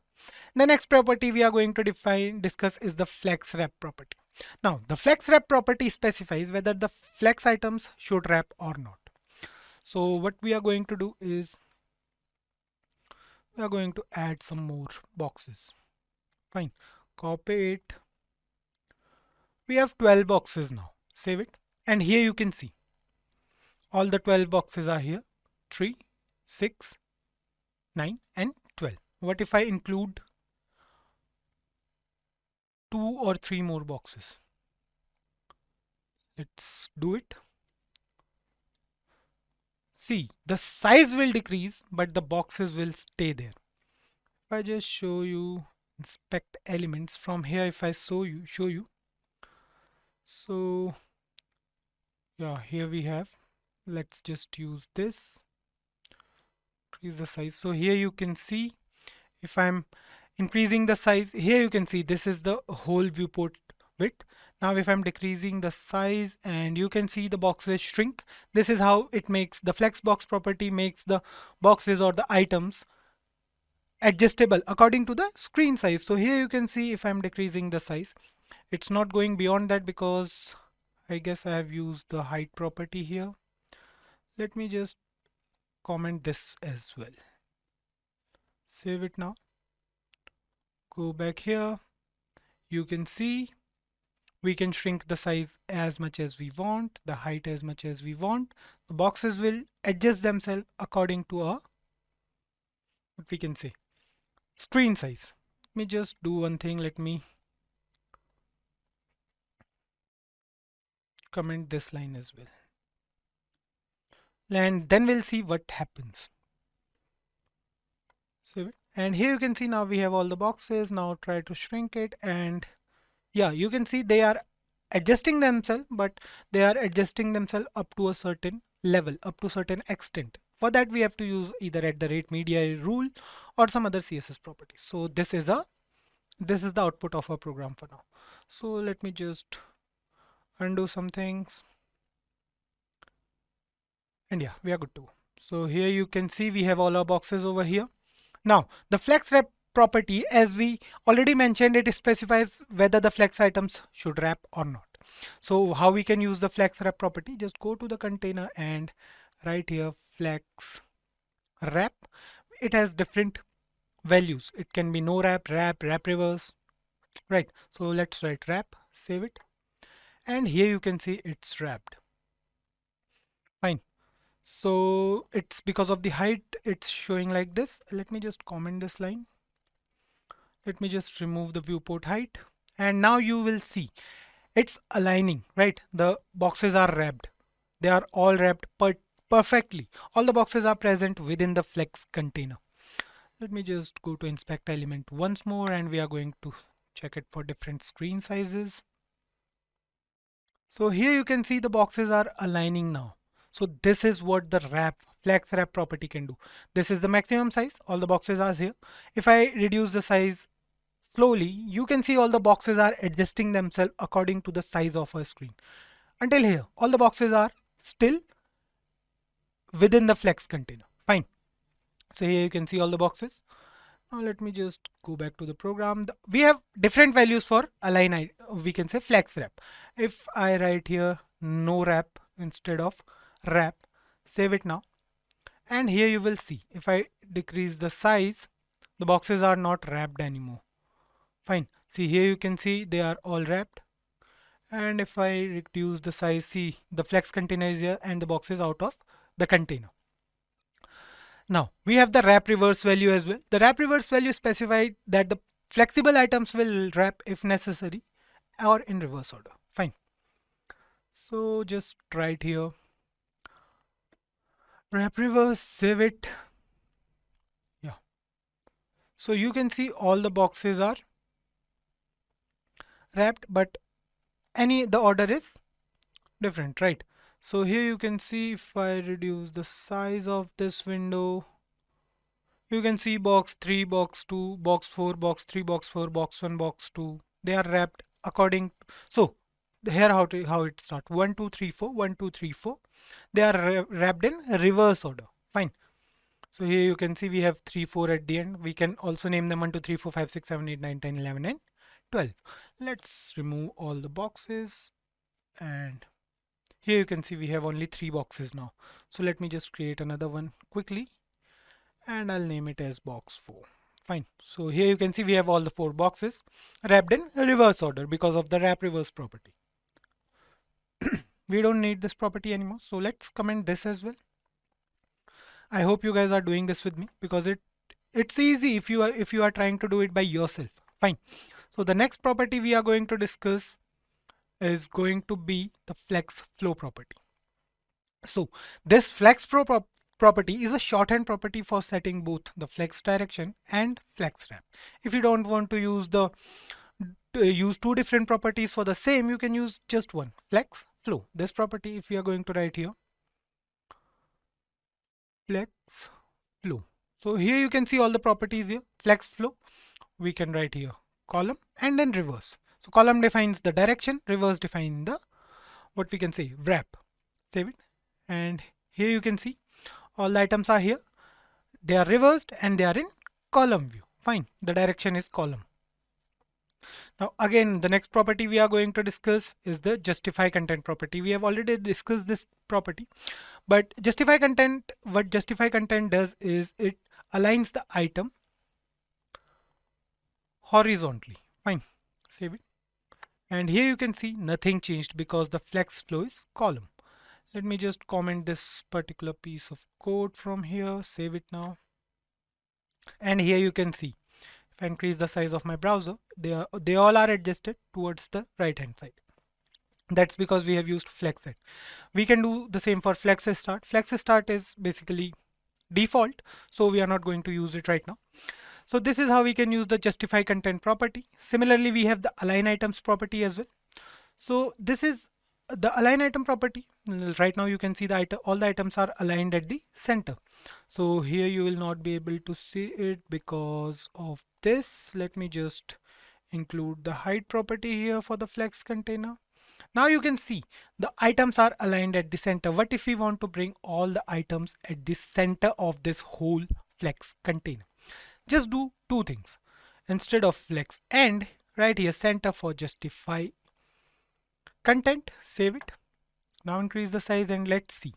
The next property we are going to discuss is the flex wrap property. Now the flex wrap property specifies whether the flex items should wrap or not. So what we are going to do is we are going to add some more boxes. Fine, copy it. We have 12 boxes now. Save it. And here you can see all the 12 boxes are here, 3, 6, 9 and 12. What if I include 2 or 3 more boxes? Let's do it. See, the size will decrease, but the boxes will stay there. If I just show you, inspect elements from here, if I show you. So yeah, here we have, let's just use this, increase the size. So here you can see if I'm increasing the size, here you can see this is the whole viewport width. Now if I'm decreasing the size, and you can see the boxes shrink. This is how it makes the flex box property, makes the boxes or the items adjustable according to the screen size. So here you can see if I'm decreasing the size, it's not going beyond that because I guess I have used the height property here. Let me just comment this as well. Save it now. Go back here. You can see we can shrink the size as much as we want, the height as much as we want. The boxes will adjust themselves according to our, what we can say, screen size. Let me just do one thing. Let me comment this line as well. And then we'll see what happens. Save it. And here you can see now we have all the boxes. Now try to shrink it, and yeah, you can see they are adjusting themselves, but they are adjusting themselves up to a certain level, up to a certain extent. For that we have to use either @media rule or some other CSS properties. So this is the output of our program for now. So let me just undo some things, and yeah, we are good to go. So here you can see we have all our boxes over here. Now the flex wrap property, as we already mentioned, it specifies whether the flex items should wrap or not. So how we can use the flex wrap property? Just go to the container and write here flex wrap. It has different values. It can be no wrap, wrap reverse, right? So let's write wrap, save it, and here you can see it's wrapped. Fine. So it's because of the height it's showing like this. Let me just comment this line. Let me just remove the viewport height, and now you will see it's aligning, right? The boxes are wrapped. They are all wrapped perfectly. All the boxes are present within the flex container. Let me just go to inspect element once more, and we are going to check it for different screen sizes. So here you can see the boxes are aligning now. So this is what the flex wrap property can do. This is the maximum size. All the boxes are here. If I reduce the size slowly, you can see all the boxes are adjusting themselves according to the size of a screen. Until here, all the boxes are still within the flex container. Fine. So here you can see all the boxes. Now let me just go back to the program. We have different values for align, we can say flex wrap. If I write here no wrap instead of wrap, save it now. And here you will see if I decrease the size, the boxes are not wrapped anymore. Fine. See here you can see they are all wrapped. And if I reduce the size, see the flex container is here and the box is out of the container. Now we have the wrap reverse value as well. The wrap reverse value specified that the flexible items will wrap if necessary or in reverse order. Fine. So just write here wrap reverse, save it. Yeah. So you can see all the boxes are wrapped, but the order is different, right? So here you can see if I reduce the size of this window, you can see box 3, box 2, box 4, box 3, box 4, box 1, box 2. They are wrapped according. So here how it starts 1 2 3 4 1 2 3 4. They are wrapped in reverse order. Fine. So here you can see we have 3 4 at the end. We can also name them 1 2 3 4 5 6 7 8 9 10 11 and 12. Let's remove all the boxes, and here you can see we have only 3 boxes now. So let me just create another one quickly, and I'll name it as box 4. Fine. So here you can see we have all the 4 boxes wrapped in reverse order because of the wrap reverse property. We don't need this property anymore. So let's comment this as well. I hope you guys are doing this with me, because it's easy if you are trying to do it by yourself. Fine. So the next property we are going to discuss is going to be the flex flow property. So this flex flow property is a shorthand property for setting both the flex direction and flex wrap. If you don't want to use two different properties for the same, you can use just one, flex flow. This property, if we are going to write here flex flow, so here you can see all the properties here. Flex flow, we can write here column and then reverse. So column defines the direction, reverse defines the what we can say wrap. Save it, and here you can see all the items are here. They are reversed and they are in column view. Fine, the direction is column. Now again, the next property we are going to discuss is the justify content property. We have already discussed this property, but justify content, what justify content does is it aligns the item horizontally. Fine, save it. And here you can see nothing changed because the flex flow is column. Let me just comment this particular piece of code from here, save it now. And here you can see if I increase the size of my browser, they all are adjusted towards the right hand side. That's because we have used flex set. We can do the same for flex start. Flex start is basically default, so we are not going to use it right now. So this is how we can use the justify content property. Similarly, we have the align items property as well. So this is the align item property. Right now you can see all the items are aligned at the center. So here you will not be able to see it because of this. Let me just include the height property here for the flex container. Now you can see the items are aligned at the center. What if we want to bring all the items at the center of this whole flex container? Just do two things. Instead of flex and write here center for justify content, save it. Now increase the size and let's see.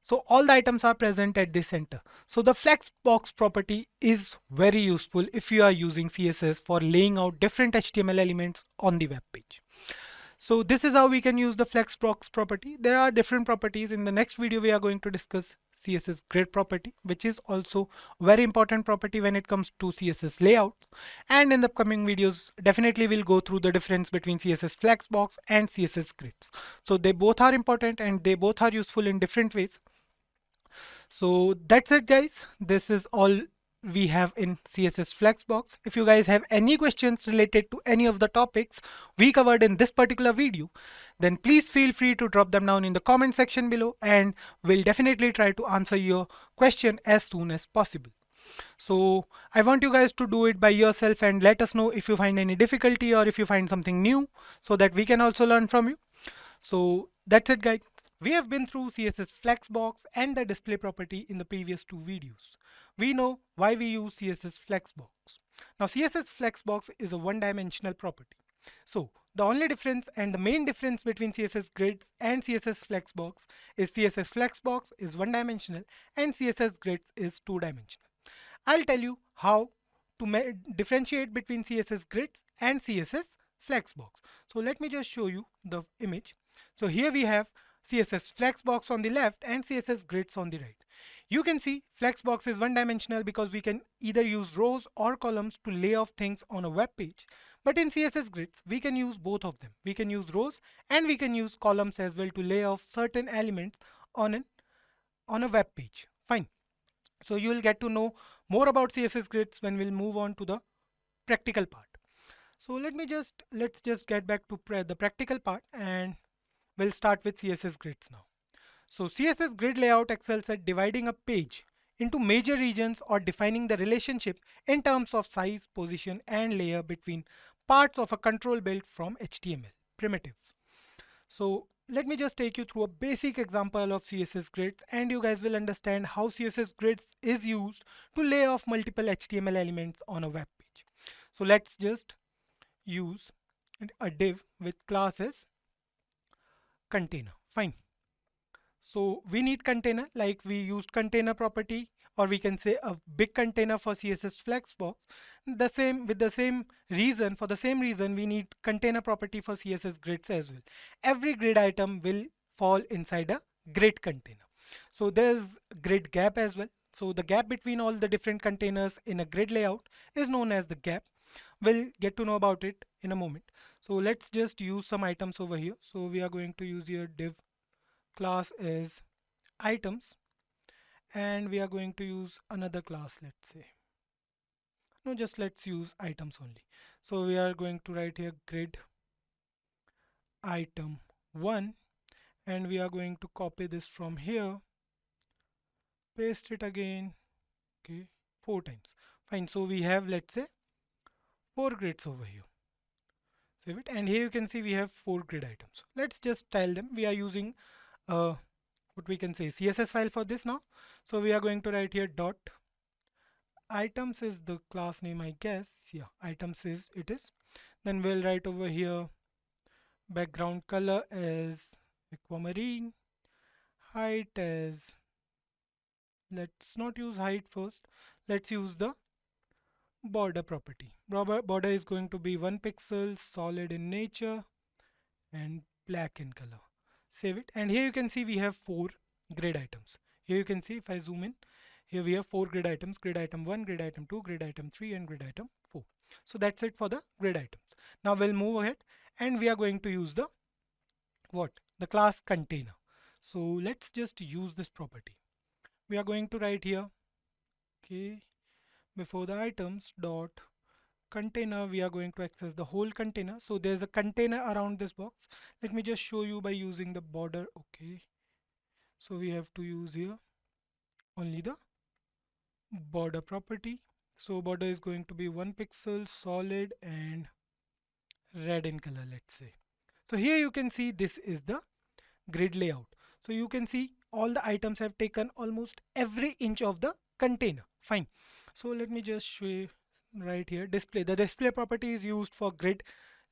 So all the items are present at the center. So the flex box property is very useful if you are using CSS for laying out different HTML elements on the web page. So this is how we can use the flex box property. There are different properties. In the next video, we are going to discuss CSS grid property, which is also very important property when it comes to CSS layouts. And in the coming videos, definitely we'll go through the difference between CSS flexbox and CSS grids. So they both are important and they both are useful in different ways. So that's it, guys. This is all we have in CSS Flexbox. If you guys have any questions related to any of the topics we covered in this particular video, then please feel free to drop them down in the comment section below, and we'll definitely try to answer your question as soon as possible. So I want you guys to do it by yourself and let us know if you find any difficulty or if you find something new, so that we can also learn from you. So that's it, guys. We have been through CSS Flexbox and the display property in the previous two videos. We know why we use CSS Flexbox. Now CSS Flexbox is a one-dimensional property. So the only difference and the main difference between CSS Grid and CSS Flexbox is CSS Flexbox is one-dimensional and CSS Grids is two-dimensional. I'll tell you how to differentiate between CSS Grids and CSS Flexbox. So let me just show you the image. So here we have CSS Flexbox on the left and CSS grids on the right. You can see Flexbox is one dimensional because we can either use rows or columns to lay off things on a web page. But in CSS grids, we can use both of them. We can use rows and we can use columns as well to lay off certain elements on a web page. Fine. So you will get to know more about CSS grids when we'll move on to the practical part. So let's just get back to the practical part, and we'll start with CSS grids now. So CSS grid layout excels at dividing a page into major regions or defining the relationship in terms of size, position, and layer between parts of a control built from HTML primitives. So let me just take you through a basic example of CSS grids, and you guys will understand how CSS grids is used to lay off multiple HTML elements on a web page. So let's just use a div with classes container. Fine. So we need container, like we used container property, or we can say a big container for CSS Flexbox. For the same reason we need container property for CSS grids as well. Every grid item will fall inside a grid container. So there's grid gap as well. So the gap between all the different containers in a grid layout is known as the gap. We'll get to know about it in a moment. So let's just use some items over here. So we are going to use here div class is items, and we are going to use another class, let's say. No, just let's use items only. So we are going to write here grid item 1, and we are going to copy this from here, paste it again, okay, 4 times. Fine. So we have, let's say, 4 grids over here. Save it, and here you can see we have 4 grid items. Let's just style them. We are using what we can say CSS file for this now. So we are going to write here dot items is the class name, I guess. Yeah, items is it is. Then we'll write over here background color is aquamarine, height is, let's not use height first, let's use the border property. Border is going to be 1 pixel, solid in nature, and black in color. Save it, and here you can see we have 4 grid items. Here you can see, if I zoom in, here we have 4 grid items: grid item 1, grid item 2, grid item 3, and grid item 4. So that's it for the grid items. Now we'll move ahead, and we are going to use the class container. So let's just use this property. We are going to write here, okay, before the items dot container, we are going to access the whole container. So there's a container around this box. Let me just show you by using the border. Okay, so we have to use here only the border property. So border is going to be 1 pixel, solid, and red in color, let's say. So here you can see this is the grid layout. So you can see all the items have taken almost every inch of the container. Fine. So let me just show you right here. Display. The display property is used for grid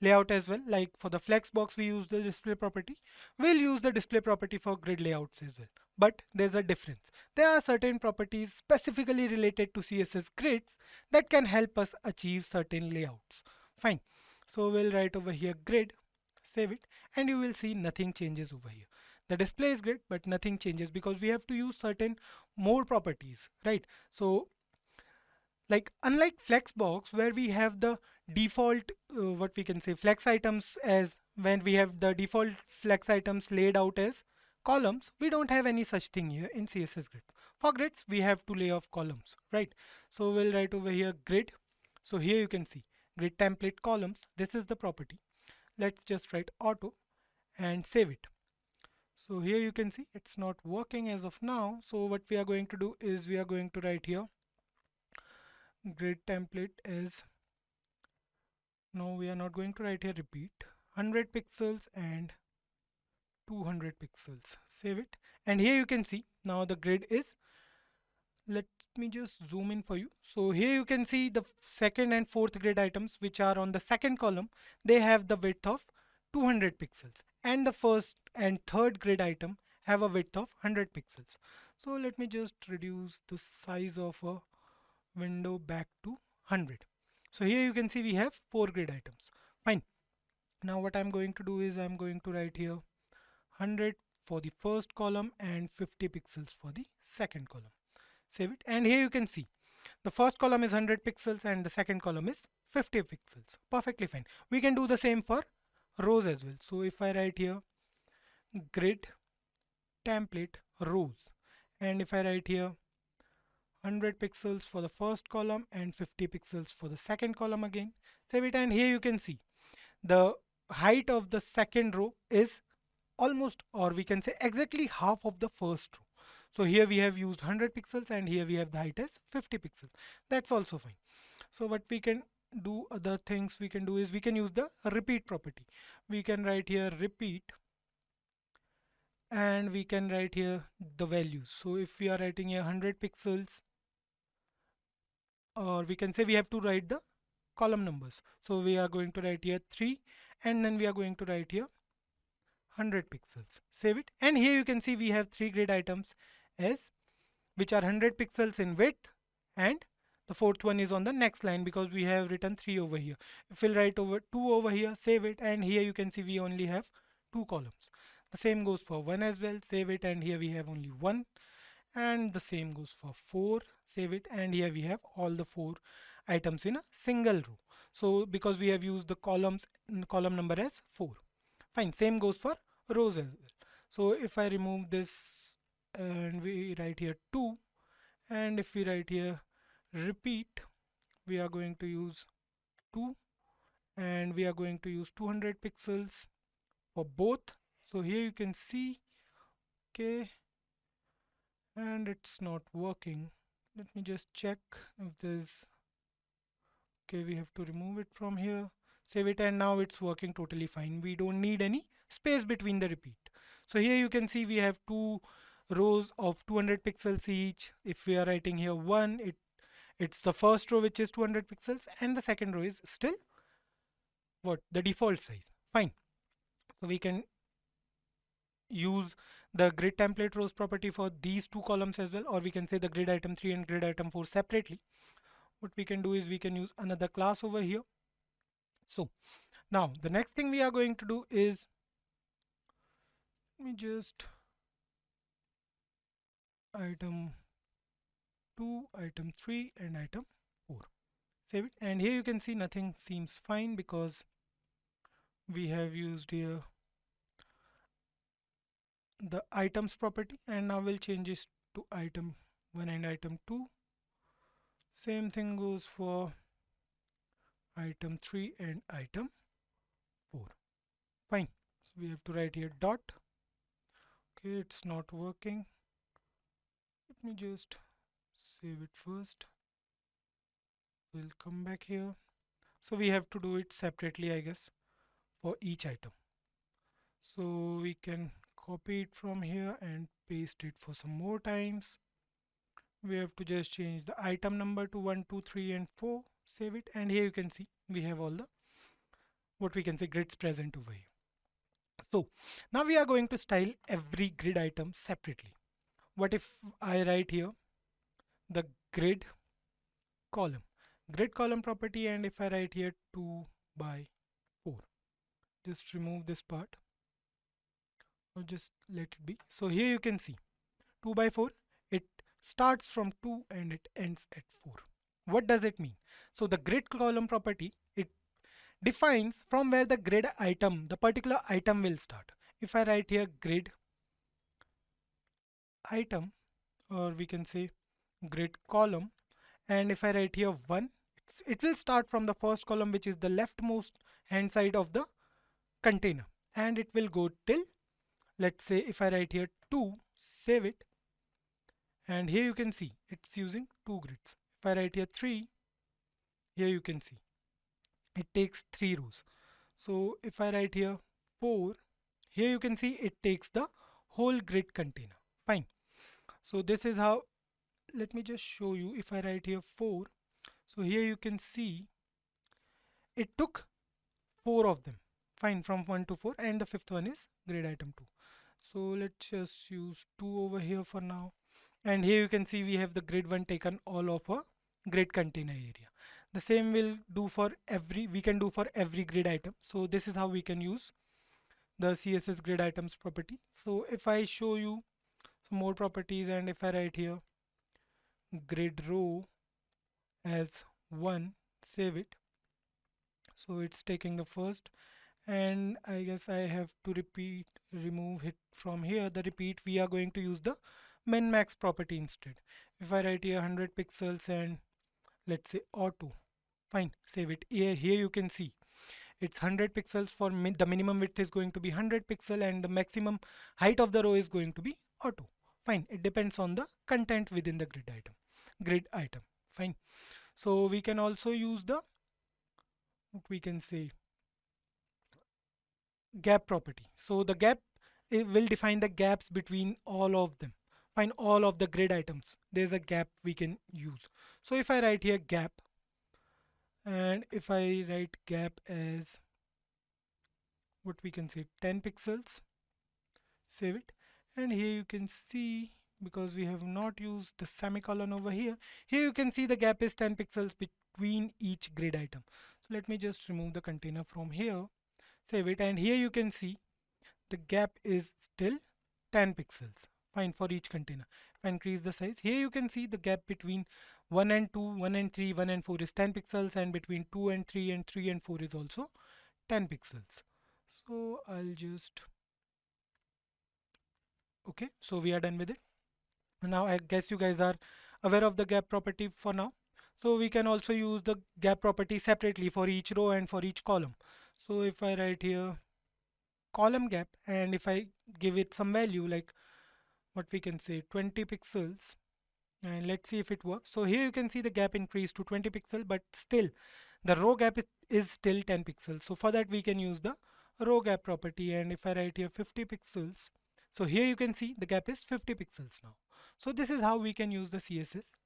layout as well. Like for the Flexbox, we use the display property. We'll use the display property for grid layouts as well. But there's a difference. There are certain properties specifically related to CSS grids that can help us achieve certain layouts. Fine. So we'll write over here grid, save it, and you will see nothing changes over here. The display is grid, but nothing changes because we have to use certain more properties, right? So like unlike Flexbox, where we have the default what we can say flex items, as when we have the default flex items laid out as columns, we don't have any such thing here in CSS grids. For grids, we have to lay off columns, right? So we'll write over here grid. So here you can see grid template columns. This is the property. Let's just write auto and save it. So here you can see it's not working as of now. So what we are going to do is we are going to write here grid template is, no, we are not going to write here repeat, 100 pixels and 200 pixels. Save it, and here you can see now the grid is, let me just zoom in for you. So here you can see the second and fourth grid items which are on the second column, they have the width of 200 pixels, and the first and third grid item have a width of 100 pixels. So let me just reduce the size of a window back to 100. So here you can see we have 4 grid items. Fine. Now what I'm going to do is I'm going to write here 100 for the first column and 50 pixels for the second column. Save it, and here you can see the first column is 100 pixels and the second column is 50 pixels. Perfectly fine. We can do the same for rows as well. So if I write here grid template rows, and if I write here 100 pixels for the first column and 50 pixels for the second column, again save it, and here you can see the height of the second row is almost, or we can say exactly half of the first row. So here we have used 100 pixels and here we have the height as 50 pixels. That's also fine. So what we can do, other things we can do is we can use the repeat property. We can write here repeat, and we can write here the values. So if we are writing here 100 pixels, or we can say we have to write the column numbers. So we are going to write here 3, and then we are going to write here 100 pixels. Save it, and here you can see we have 3 grid items as which are 100 pixels in width, and the fourth one is on the next line because we have written 3 over here. If we'll write over 2 over here, save it, and here you can see we only have 2 columns. The same goes for 1 as well, save it, and here we have only 1, and the same goes for 4, save it, and here we have all the 4 items in a single row. So because we have used the column number as 4. Fine, same goes for rows as well. So if I remove this and we write here 2, and if we write here repeat, we are going to use 2, and we are going to use 200 pixels for both. So here you can see, okay, and it's not working. Let me just check if there's, okay, we have to remove it from here, save it, and now it's working totally fine. We don't need any space between the repeat. So here you can see we have 2 rows of 200 pixels each. If we are writing here 1, it's the first row which is 200 pixels, and the second row is still what, the default size. Fine. So we can use the grid template rows property for these 2 columns as well, or we can say the grid item 3 and grid item 4 separately. What we can do is we can use another class over here. So now the next thing we are going to do is, let me just item 2, item 3 and item 4. Save it, and here you can see nothing seems fine because we have used here the items property, and now we'll change this to item 1 and item 2. Same thing goes for item 3 and item 4. Fine. So we have to write here dot. Okay, it's not working. Let me just save it first. We'll come back here. So we have to do it separately, I guess, for each item. So we can copy it from here and paste it for some more times. We have to just change the item number to 1, 2, 3 and 4. Save it, and here you can see we have all the, what we can say, grids present over here. So now we are going to style every grid item separately. What if I write here the grid column property, and if I write here 2 by 4, just remove this part or just let it be. So here you can see 2 by 4, it starts from 2 and it ends at 4. What does it mean? So the grid column property, it defines from where the grid item, the particular item will start. If I write here grid item, or we can say grid column, and if I write here 1, it will start from the first column, which is the leftmost hand side of the container, and it will go till, let's say if I write here 2, save it, and here you can see it's using 2 grids. If I write here 3, here you can see it takes 3 rows. So if I write here 4, here you can see it takes the whole grid container. Fine. So this is how, let me just show you. If I write here 4, so here you can see it took 4 of them. Fine, from 1 to 4, and the fifth one is grid item 2. So let's just use 2 over here for now. And here you can see we have the grid 1 taken all of a grid container area. The same will do for we can do for every grid item. So this is how we can use the CSS grid items property. So if I show you some more properties, and if I write here grid row as 1, save it. So it's taking the first, and I guess I have to remove it from here. The repeat, we are going to use the min max property instead. If I write here 100 pixels and let's say auto, fine, save it. Here you can see it's 100 pixels for the minimum width is going to be 100 pixel, and the maximum height of the row is going to be auto. Fine, it depends on the content within the grid item. Fine. So we can also use the, what we can say, gap property. So the gap, it will define the gaps between all of them. Find all of the grid items. There's a gap we can use. So if I write here gap, and if I write gap as, what we can say, 10 pixels, save it. And here you can see, because we have not used the semicolon over here, here you can see the gap is 10 pixels between each grid item. So let me just remove the container from here, save it, and here you can see the gap is still 10 pixels. Fine, for each container. If I increase the size, here you can see the gap between 1 and 2, 1 and 3, 1 and 4 is 10 pixels, and between 2 and 3 and 3 and 4 is also 10 pixels. So I'll just, okay, so we are done with it. Now I guess you guys are aware of the gap property for now. So we can also use the gap property separately for each row and for each column. So if I write here column gap, and if I give it some value like, what we can say, 20 pixels, and let's see if it works. So here you can see the gap increased to 20 pixels, but still the row gap is still 10 pixels. So for that we can use the row gap property, and if I write here 50 pixels, so here you can see the gap is 50 pixels now. So this is how we can use the CSS,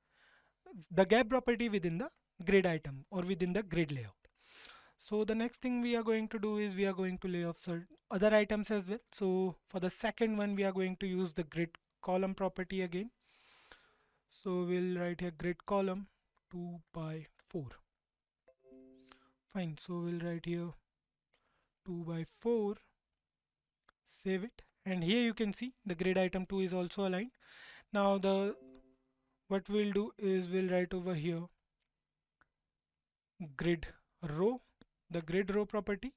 the gap property within the grid item or within the grid layout. So the next thing we are going to do is we are going to lay off certain other items as well. So for the second one, we are going to use the grid column property again. So we'll write here grid column 2 by 4. Fine. So we'll write here 2 by 4, save it. And here you can see the grid item 2 is also aligned. Now what we'll do is we'll write over here grid row, the grid row property,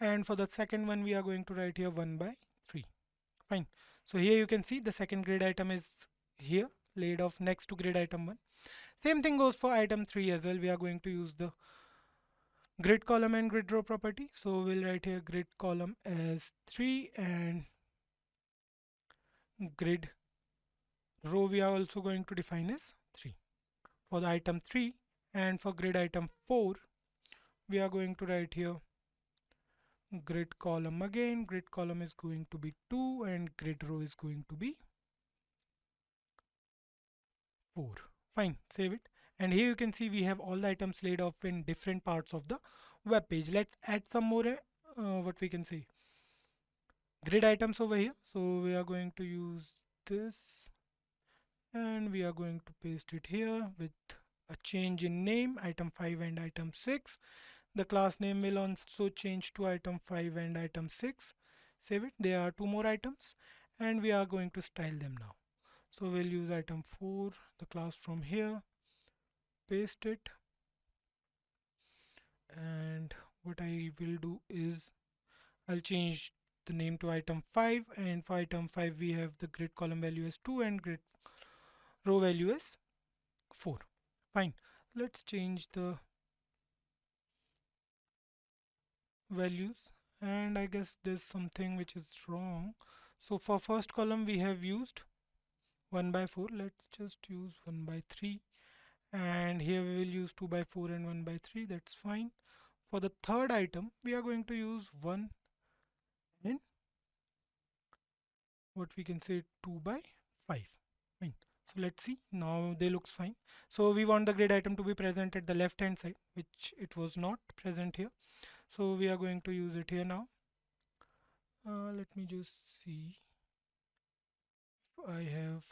and for the second one we are going to write here 1 by 3. Fine. So here you can see the second grid item is here laid off next to grid item 1. Same thing goes for item 3 as well. We are going to use the grid column and grid row property. So we'll write here grid column as 3, and grid row we are also going to define as 3 for the item 3. And for grid item 4 we are going to write here grid column again. Grid column is going to be 2, and grid row is going to be 4. Fine, save it. And here you can see we have all the items laid off in different parts of the web page. Let's add some more what we can say, grid items over here. So we are going to use this, and we are going to paste it here with a change in name, item 5 and item 6. The class name will also change to item 5 and item 6. Save it. There are 2 more items, and we are going to style them now. So we'll use item 4, the class from here, paste it, and what I will do is I'll change the name to item 5, and for item 5 we have the grid column value as 2 and grid row value as 4. Fine. Let's change the values, and I guess there's something which is wrong. So for first column we have used 1 by 4. Let's just use 1 by 3, and here we will use 2 by 4 and 1 by 3. That's fine. For the third item we are going to use 1 and, what we can say, 2 by 5. Fine. So let's see, now they looks fine. So we want the grid item to be present at the left hand side, which it was not present here. So we are going to use it here now. Let me just see if I have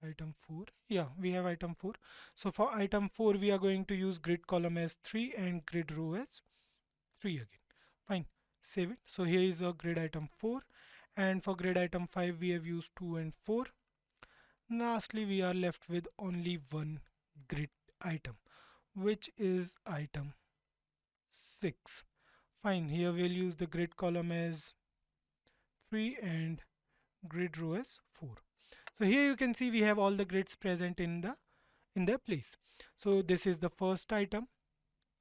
Item 4. Yeah, we have item 4. So for item 4, we are going to use grid column as 3 and grid row as 3 again. Fine. Save it. So here is our grid item 4. And for grid item 5, we have used 2 and 4. Lastly, we are left with only one grid item, which is item 6. Fine. Here we'll use the grid column as 3 and grid row as 4. So here you can see we have all the grids present in their place. So this is the first item.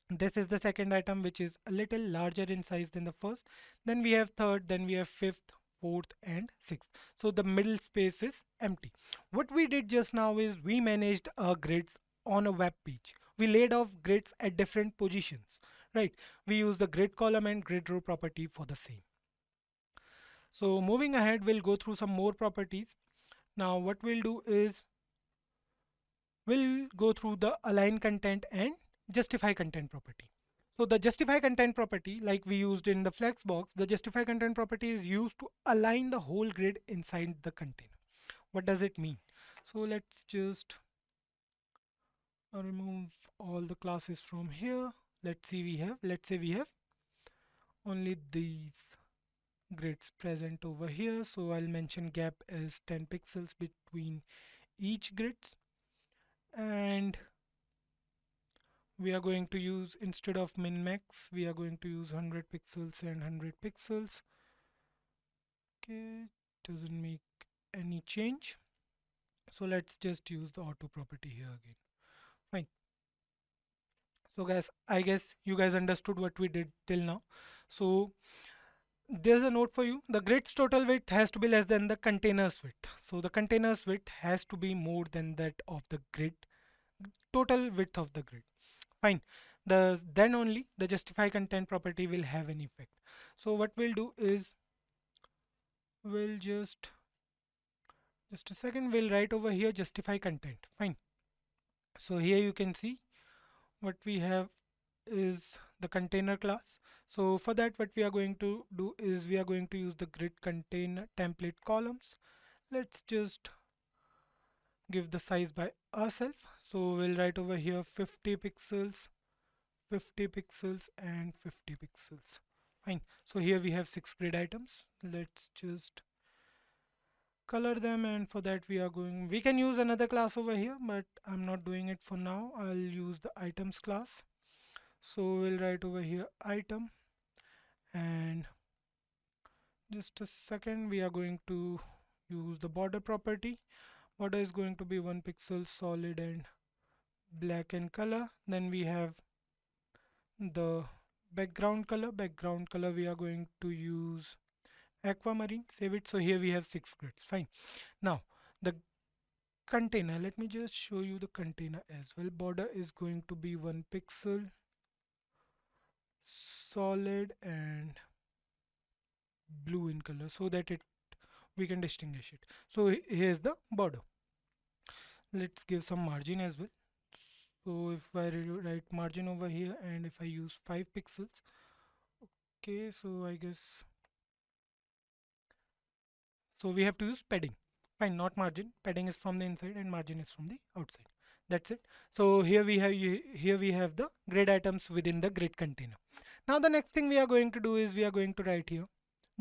This is the second item, which is a little larger in size than the first. Then we have third, then we have fifth, fourth and sixth. So the middle space is empty. What we did just now is we managed our grids on a web page. We laid off grids at different positions, right? We use the grid column and grid row property for the same. So moving ahead, we'll go through some more properties. Now what we'll do is we'll go through the align content and justify content property. So the justify content property, like we used in the Flexbox, the justify content property is used to align the whole grid inside the container. What does it mean? So let's just remove all the classes from here. Let's say we have only these grids present over here. So I'll mention gap as 10 pixels between each grids, and we are going to use, instead of min max, we are going to use 100 pixels and 100 pixels. Okay, doesn't make any change. So let's just use the auto property here again. Fine. So guys, I guess you guys understood what we did till now. So there's a note for you. The grid's total width has to be less than the container's width. So the container's width has to be more than that of the grid, total width of the grid. Fine. Then only the justify content property will have an effect. So what we'll do is we'll just a second, we'll write over here justify content. Fine. So here you can see what we have is the container class. So for that, what we are going to do is we are going to use the grid container template columns. Let's just give the size by ourselves. So we'll write over here 50 pixels, 50 pixels and 50 pixels. Fine. So here we have 6 grid items. Let's just color them, and for that we can use another class over here, but I'm not doing it for now. I'll use the items class. So we'll write over here item, and just a second, we are going to use the border property. Border is going to be 1 pixel solid and black in color. Then we have the background color. Background color we are going to use aquamarine. Save it. So here we have 6 grids. Fine. Now the container, let me just show you the container as well. Border is going to be 1 pixel solid and blue in color, so that we can distinguish it. So here's the border. Let's give some margin as well. So if I write margin over here, and if I use 5 pixels, okay, so I guess, so we have to use padding. Fine, not margin. Padding is from the inside and margin is from the outside. That's it. So here we have the grid items within the grid container. Now the next thing we are going to do is we are going to write here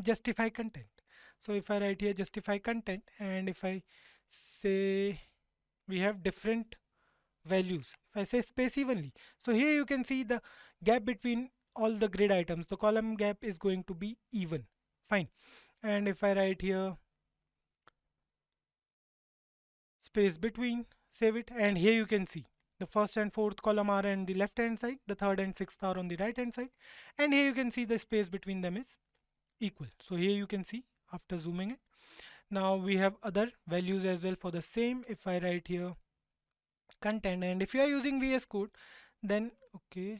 justify content. So if I write here justify content, and if I say we have different values, if I say space evenly, so here you can see the gap between all the grid items, the column gap is going to be even. Fine. And if I write here space between, save it, and here you can see the first and fourth column are on the left hand side, the third and sixth are on the right hand side, and here you can see the space between them is equal. So here you can see after zooming it. Now we have other values as well for the same. If I write here content, and if you are using VS Code, then okay,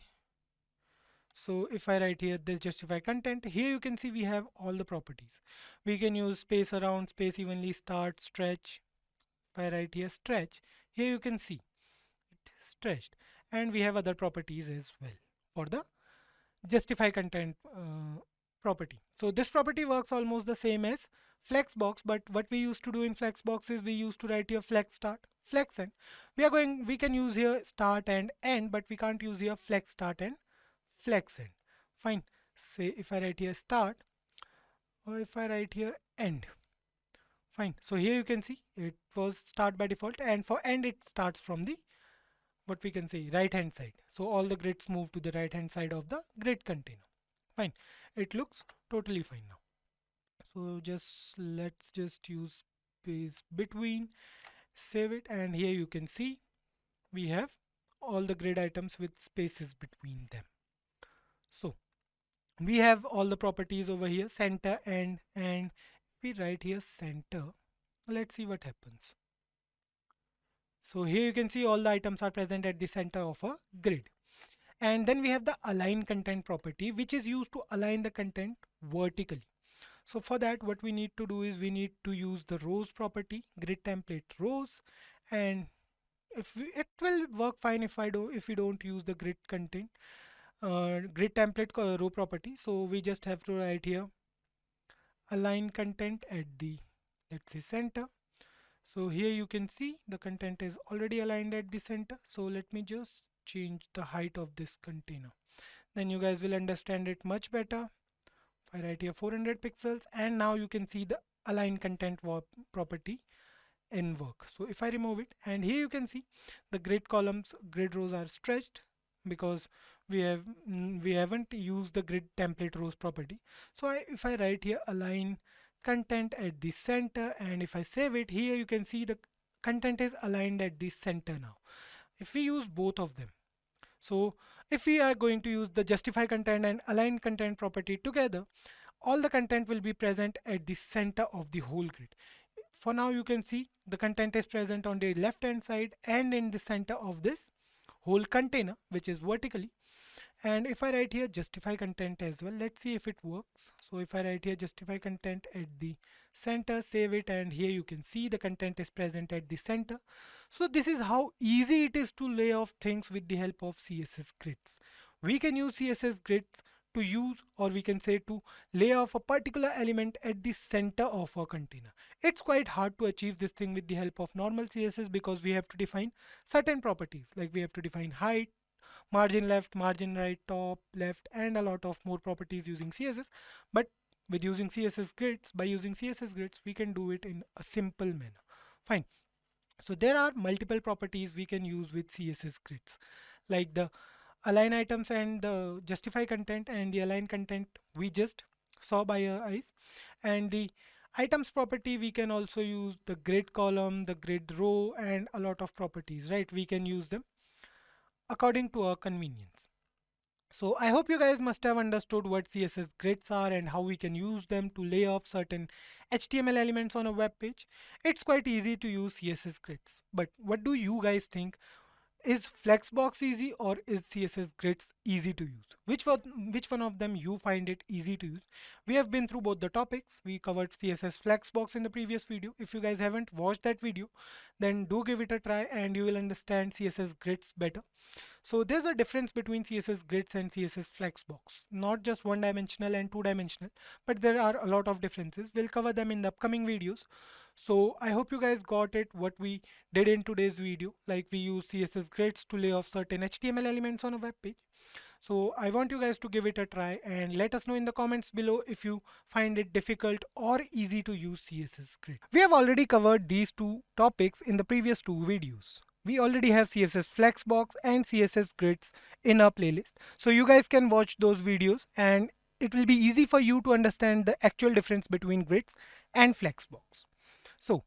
so if I write here this justify content, here you can see we have all the properties. We can use space around, space evenly, start, stretch. If I write here stretch, here you can see it stretched, and we have other properties as well for the justify content property. So this property works almost the same as Flexbox, but what we used to do in Flexbox is we used to write here flex start, flex end. We can use here start and end, but we can't use here flex start and flex end. Fine. Say if I write here start, or if I write here end. Fine. So here you can see it was start by default, and for end it starts from the, what we can say, right hand side. So all the grids move to the right hand side of the grid container. Fine. It looks totally fine now. So let's just use space between, save it, and here you can see we have all the grid items with spaces between them. So we have all the properties over here, center, end, and we write here center. Let's see what happens. So here you can see all the items are present at the center of a grid. And then we have the align content property, which is used to align the content vertically. So for that, what we need to do is we need to use the rows property, grid template rows, and it will work fine if we don't use the grid content grid template row property. So we just have to write here align content at the, let's say, center. So here you can see the content is already aligned at the center. So let me just change the height of this container, then you guys will understand it much better. If I write here 400 pixels, and now you can see the align content property in work. So if I remove it, and here you can see the grid columns, grid rows are stretched because we haven't used the grid template rows property. So if I write here align content at the center, and if I save it, here you can see the content is aligned at the center now. If we use both of them, so if we are going to use the justify content and align content property together, all the content will be present at the center of the whole grid. For now you can see the content is present on the left hand side and in the center of this whole container, which is vertically. And if I write here justify content as well, let's see if it works. So if I write here justify content at the center, save it, and here you can see the content is present at the center. So this is how easy it is to lay off things with the help of CSS grids. We can use CSS grids to use, or we can say to lay off a particular element at the center of our container. It's quite hard to achieve this thing with the help of normal CSS because we have to define certain properties, like we have to define height, margin left, margin right, top, left, and a lot of more properties using CSS. But with using CSS grids, by using CSS grids, we can do it in a simple manner. Fine. So there are multiple properties we can use with CSS grids, like the align items and the justify content, and the align content we just saw by our eyes. And the items property, we can also use the grid column, the grid row, and a lot of properties, right? We can use them according to our convenience. So I hope you guys must have understood what CSS grids are and how we can use them to lay off certain HTML elements on a web page. It's quite easy to use CSS grids. But what do you guys think? Is Flexbox easy, or is CSS grids easy to use? Which one of them you find it easy to use? We have been through both the topics. We covered CSS Flexbox in the previous video. If you guys haven't watched that video, then do give it a try and you will understand CSS grids better. So there's a difference between CSS grids and CSS Flexbox. Not just one dimensional and two dimensional, but there are a lot of differences. We'll cover them in the upcoming videos. So I hope you guys got it what we did in today's video. Like we use CSS grids to lay off certain HTML elements on a web page. So I want you guys to give it a try and let us know in the comments below if you find it difficult or easy to use CSS grid. We have already covered these two topics in the previous two videos. We already have CSS Flexbox and CSS grids in our playlist. So you guys can watch those videos and it will be easy for you to understand the actual difference between grids and Flexbox. So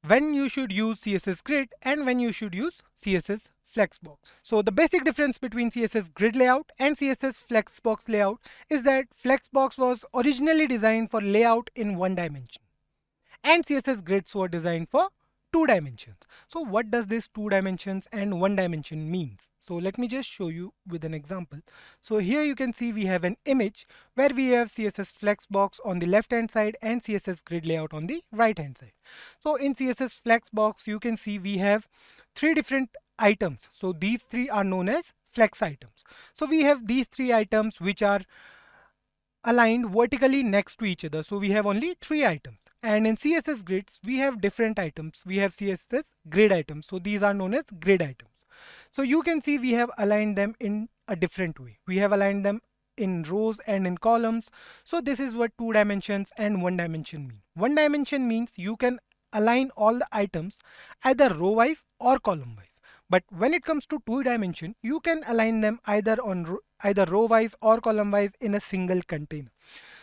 when you should use CSS grid and when you should use CSS Flexbox. So the basic difference between CSS grid layout and CSS Flexbox layout is that Flexbox was originally designed for layout in one dimension and CSS grids were designed for two dimensions. So what does this two dimensions and one dimension means? So let me just show you with an example. So here you can see we have an image where we have CSS Flexbox on the left hand side and CSS grid layout on the right hand side. So in CSS Flexbox you can see we have three different items. So these three are known as flex items. So we have these three items which are aligned vertically next to each other. So we have only 3 items. And in CSS grids, we have different items. We have CSS grid items. So these are known as grid items. So you can see we have aligned them in a different way. We have aligned them in rows and in columns. So this is what 2 dimensions and 1 dimension mean. 1 dimension means you can align all the items either row wise or column wise. But when it comes to 2 dimension, you can align them either on either row wise or column wise in a single container.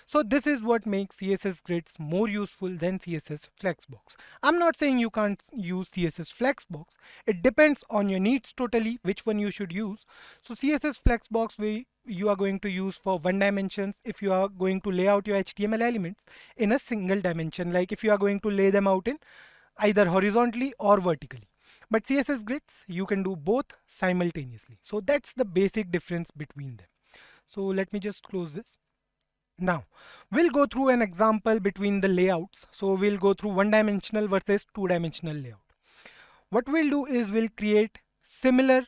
So this is what makes CSS grids more useful than CSS Flexbox. I'm not saying you can't use CSS Flexbox. It depends on your needs totally which one you should use. So CSS Flexbox you are going to use for 1 dimensions if you are going to lay out your HTML elements in a single dimension, like if you are going to lay them out in either horizontally or vertically. But CSS grids, you can do both simultaneously. So that's the basic difference between them. So let me just close this. Now, we'll go through an example between the layouts. So we'll go through 1-dimensional versus 2-dimensional layout. What we'll do is we'll create similar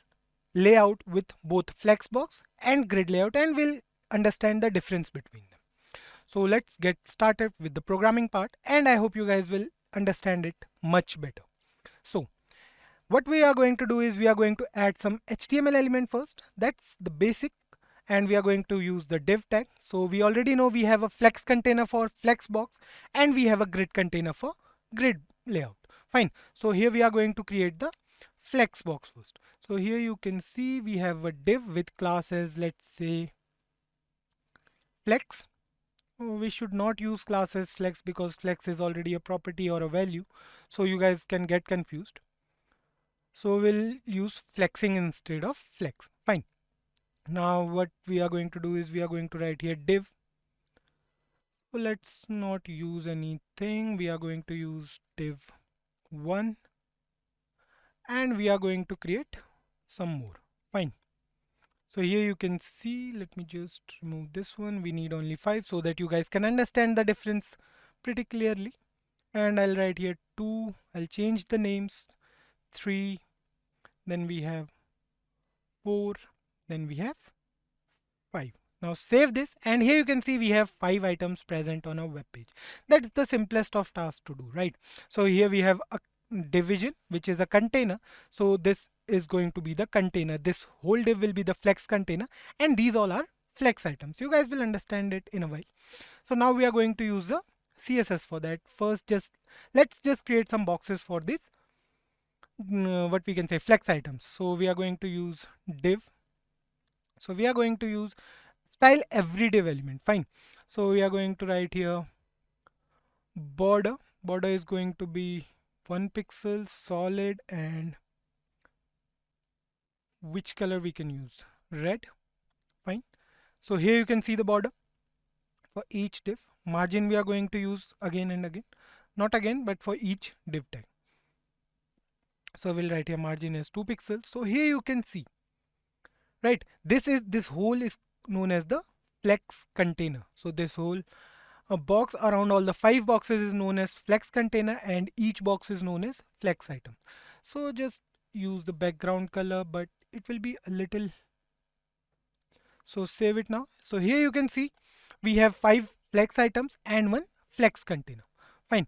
layout with both Flexbox and grid layout, and we'll understand the difference between them. So let's get started with the programming part, and I hope you guys will understand it much better. So what we are going to do is we are going to add some HTML element first. That's the basic. And we are going to use the div tag. So we already know we have a flex container for Flexbox and we have a grid container for grid layout. Fine. So here we are going to create the Flexbox first. So here you can see we have a div with classes, let's say flex. We should not use classes flex because flex is already a property or a value. So you guys can get confused. So we'll use flexing instead of flex. Fine. Now what we are going to do is we are going to write here div. So let's not use anything. We are going to use div1 and we are going to create some more. Fine. So here you can see, let me just remove this one. We need only 5 so that you guys can understand the difference pretty clearly. And I'll write here 2. I'll change the names. 3. Then we have 4. Then we have 5. Now save this, and here you can see we have 5 items present on our web page. That's the simplest of tasks to do, right? So here we have a division, which is a container. So this is going to be the container. This whole div will be the flex container, and these all are flex items. You guys will understand it in a while. So now we are going to use the CSS for that. First, let's just create some boxes for this. What we can say flex items. So we are going to use div. So we are going to use style every div element. Fine. So we are going to write here border. Border is going to be 1 pixel solid, and which color we can use? Red. Fine. So here you can see the border for each div. Margin we are going to use again and again. Not again, but for each div tag. So we'll write here margin is 2 pixels. So here you can see, right, this whole is known as the flex container. So this whole box around all the 5 boxes is known as flex container, and each box is known as flex item. So just use the background color, but it will be a little. So save it now. So here you can see we have 5 flex items and 1 flex container. Fine.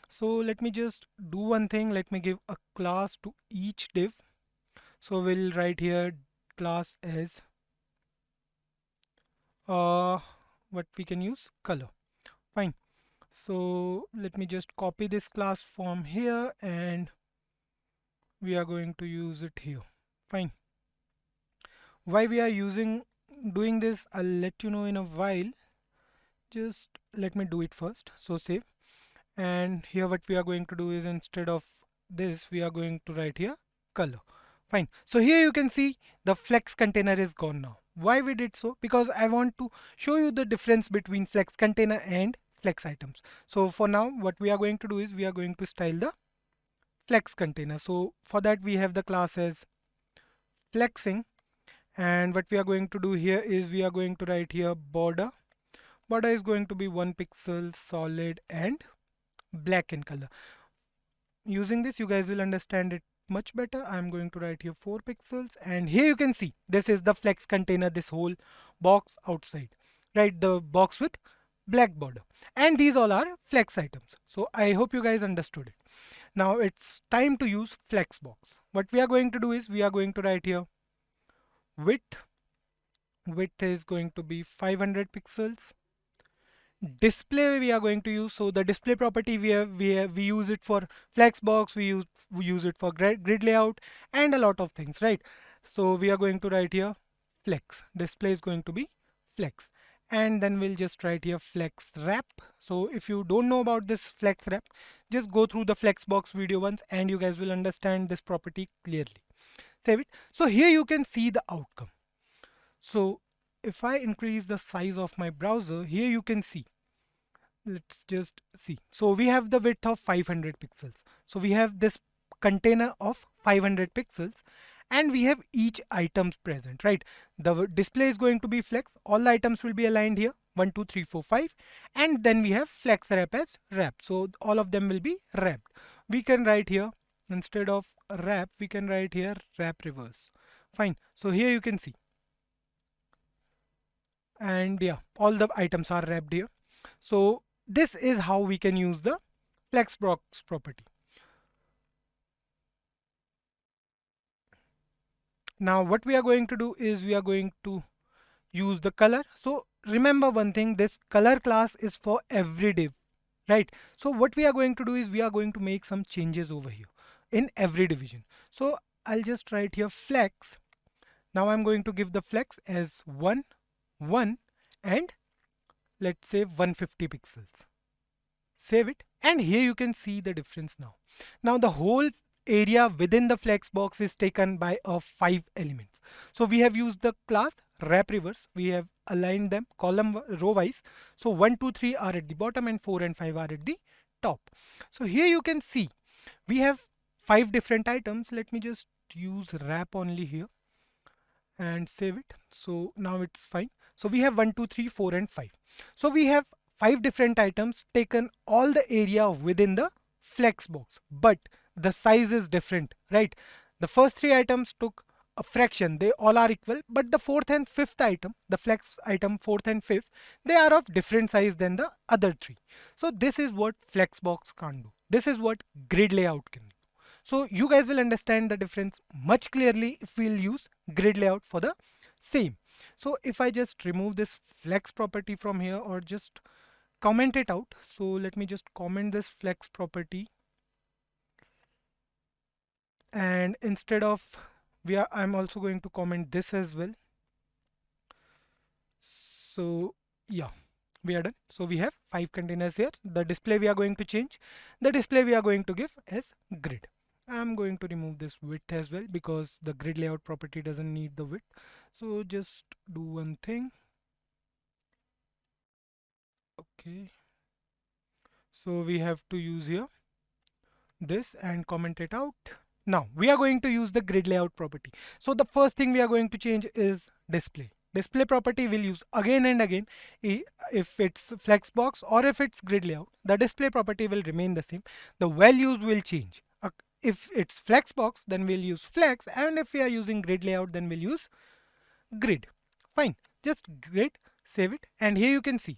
So let me just do one thing. Let me give a class to each div. So we'll write here class as what we can use color. Fine. So let me just copy this class from here and we are going to use it here. Fine. Why we are doing this, I'll let you know in a while. Just let me do it first. So save. And here what we are going to do is instead of this we are going to write here color. Fine. So here you can see the flex container is gone now. Why we did so? Because I want to show you the difference between flex container and flex items. So for now what we are going to do is we are going to style the flex container. So for that we have the class as flexing, and what we are going to do here is we are going to write here border. Border is going to be 1 pixel solid and black in color. Using this you guys will understand it much better. I'm going to write here 4 pixels, and here you can see this is the flex container, this whole box outside. right? The box with black border. And these all are flex items. So I hope you guys understood it. Now it's time to use Flexbox. What we are going to do is we are going to write here width. Width is going to be 500 pixels. Display we are going to use, so the display property we use it for Flexbox, we use it for grid layout and a lot of things, right? So we are going to write here flex. Display is going to be flex, and then we'll just write here flex wrap. So if you don't know about this flex wrap, just go through the Flexbox video once and you guys will understand this property clearly. Save it. So here you can see the outcome. So if I increase the size of my browser, here you can see, let's just see. So we have the width of 500 pixels. So we have this container of 500 pixels and we have each items present, right? The display is going to be flex. All the items will be aligned here, 1, 2, 3, 4, 5. And then we have flex wrap as wrap. So all of them will be wrapped. We can write here, instead of wrap, we can write here wrap reverse. Fine. So here you can see. And yeah, all the items are wrapped here. So this is how we can use the Flexbox property. Now what we are going to do is we are going to use the color. So remember one thing, this color class is for every div, right? So what we are going to do is we are going to make some changes over here in every division. So I'll just write here flex. Now I'm going to give the flex as 1, 1 and let's say 150 pixels. Save it, and here you can see the difference now. Now the whole area within the Flexbox is taken by 5 elements. So we have used the class wrap reverse. We have aligned them column row wise. So 1, 2, 3 are at the bottom and 4 and 5 are at the top. So here you can see we have 5 different items. Let me just use wrap only here and save it. So now it's fine. So we have 1, 2, 3, 4 and 5. So we have 5 different items taken all the area within the Flexbox, but the size is different, right? The first 3 items took a fraction, they all are equal, but the 4th and 5th item, the flex item 4th and 5th, they are of different size than the other 3. So this is what Flexbox can't do. This is what grid layout can do. So you guys will understand the difference much clearly if we'll use grid layout for the same. So if I just remove this flex property from here or just comment it out. So let me just comment this flex property, and instead of I'm also going to comment this as well. So yeah, we are done. So we have 5 containers here. The display we are going to change. The display we are going to give as grid. I'm going to remove this width as well because the grid layout property doesn't need the width. So just do one thing. Okay. So we have to use here this and comment it out. Now we are going to use the grid layout property. So the first thing we are going to change is display. Display property we'll use again and again. If it's Flexbox or if it's grid layout, the display property will remain the same. The values will change. If it's Flexbox, then we'll use flex, and if we are using grid layout, then we'll use grid. Fine, just grid, save it, and here you can see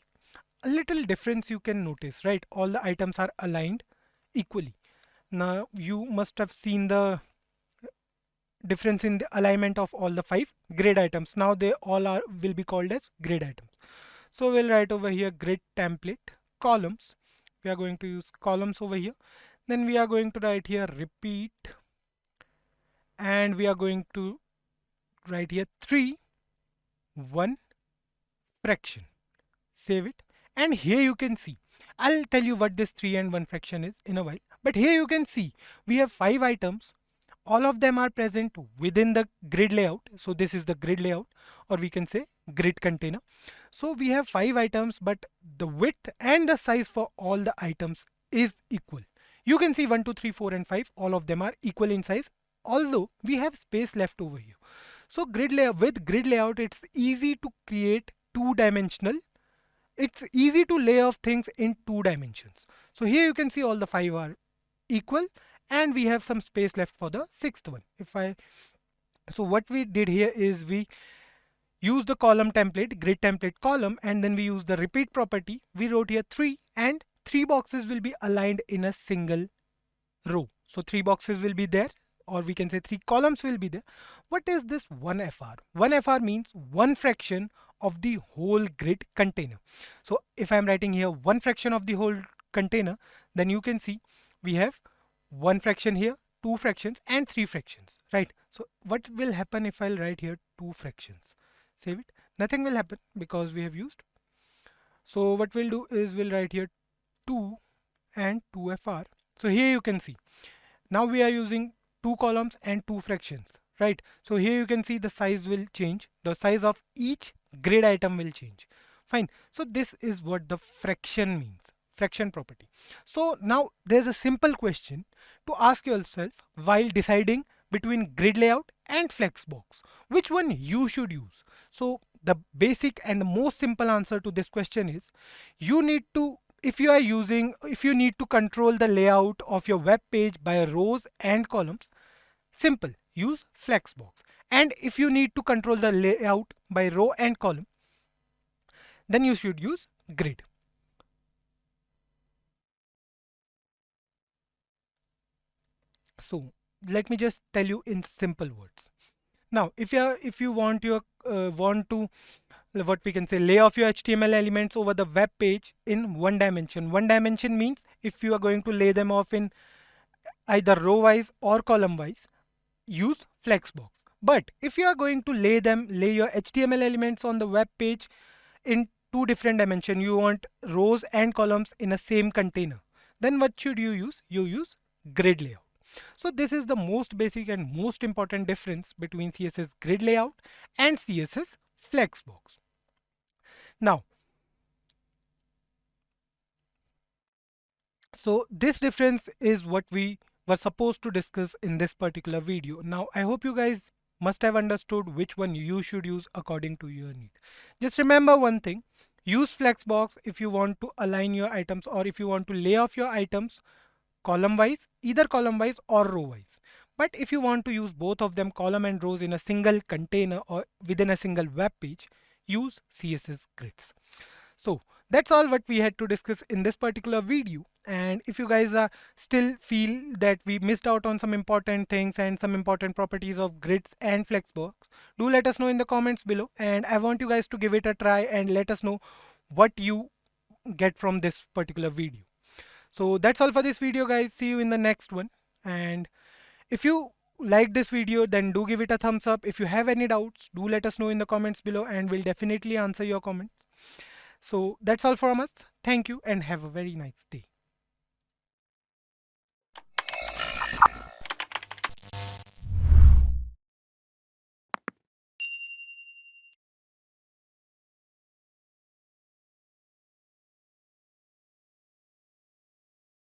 a little difference you can notice, right? All the items are aligned equally. Now you must have seen the difference in the alignment of all the 5 grid items. Now they all will be called as grid items. So we'll write over here grid template columns. We are going to use columns over here. Then we are going to write here repeat, and we are going to write here 3, 1 fraction. Save it, and here you can see, I'll tell you what this 3 and 1 fraction is in a while, but here you can see we have 5 items. All of them are present within the grid layout. So this is the grid layout, or we can say grid container. So we have 5 items, but the width and the size for all the items is equal. You can see 1, 2, 3, 4 and 5, all of them are equal in size, although we have space left over here. So with grid layout, it's easy to create 2-dimensional. It's easy to lay off things in 2 dimensions. So here you can see all the 5 are equal, and we have some space left for the 6th one. So what we did here is we use the column template, grid template column, and then we use the repeat property. We wrote here 3, and 3 boxes will be aligned in a single row. So 3 boxes will be there, or we can say 3 columns will be there. What is this 1FR? 1FR means 1 fraction of the whole grid container. So if I'm writing here 1 fraction of the whole container, then you can see we have 1 fraction here, 2 fractions and 3 fractions, right? So what will happen if I'll write here 2 fractions? Save it. Nothing will happen because we have used. So what we'll do is we'll write here 2 and 2FR. So here you can see, now we are using 2 columns and 2 fractions, right? So here you can see the size will change. The size of each grid item will change. Fine. So this is what the fraction means, fraction property. So now there's a simple question to ask yourself while deciding between grid layout and flexbox, which one you should use. So the basic and the most simple answer to this question is, you need to, if you need to control the layout of your web page by rows and columns, simple, use flexbox. And if you need to control the layout by row and column, then you should use grid. So let me just tell you in simple words. Now, if you want to what we can say, lay off your HTML elements over the web page in one dimension. One dimension means if you are going to lay them off in either row wise or column wise, use flexbox. But if you are going to lay your HTML elements on the web page in two different dimensions, you want rows and columns in a same container, then what should you use? You use grid layout. So this is the most basic and most important difference between CSS grid layout and CSS flexbox. Now, so this difference is what we were supposed to discuss in this particular video. Now, I hope you guys must have understood which one you should use according to your need. Just remember one thing, use flexbox if you want to align your items, or if you want to lay off your items column wise, either column wise or row wise. But if you want to use both of them, column and rows, in a single container or within a single web page, use CSS grids. So that's all what we had to discuss in this particular video. And if you guys still feel that we missed out on some important things and some important properties of grids and flexbox, do let us know in the comments below. And I want you guys to give it a try and let us know what you get from this particular video. So that's all for this video, guys. See you in the next one. And if you like this video, then do give it a thumbs up. If you have any doubts, do let us know in the comments below and we'll definitely answer your comments. So that's all from us. Thank you and have a very nice day.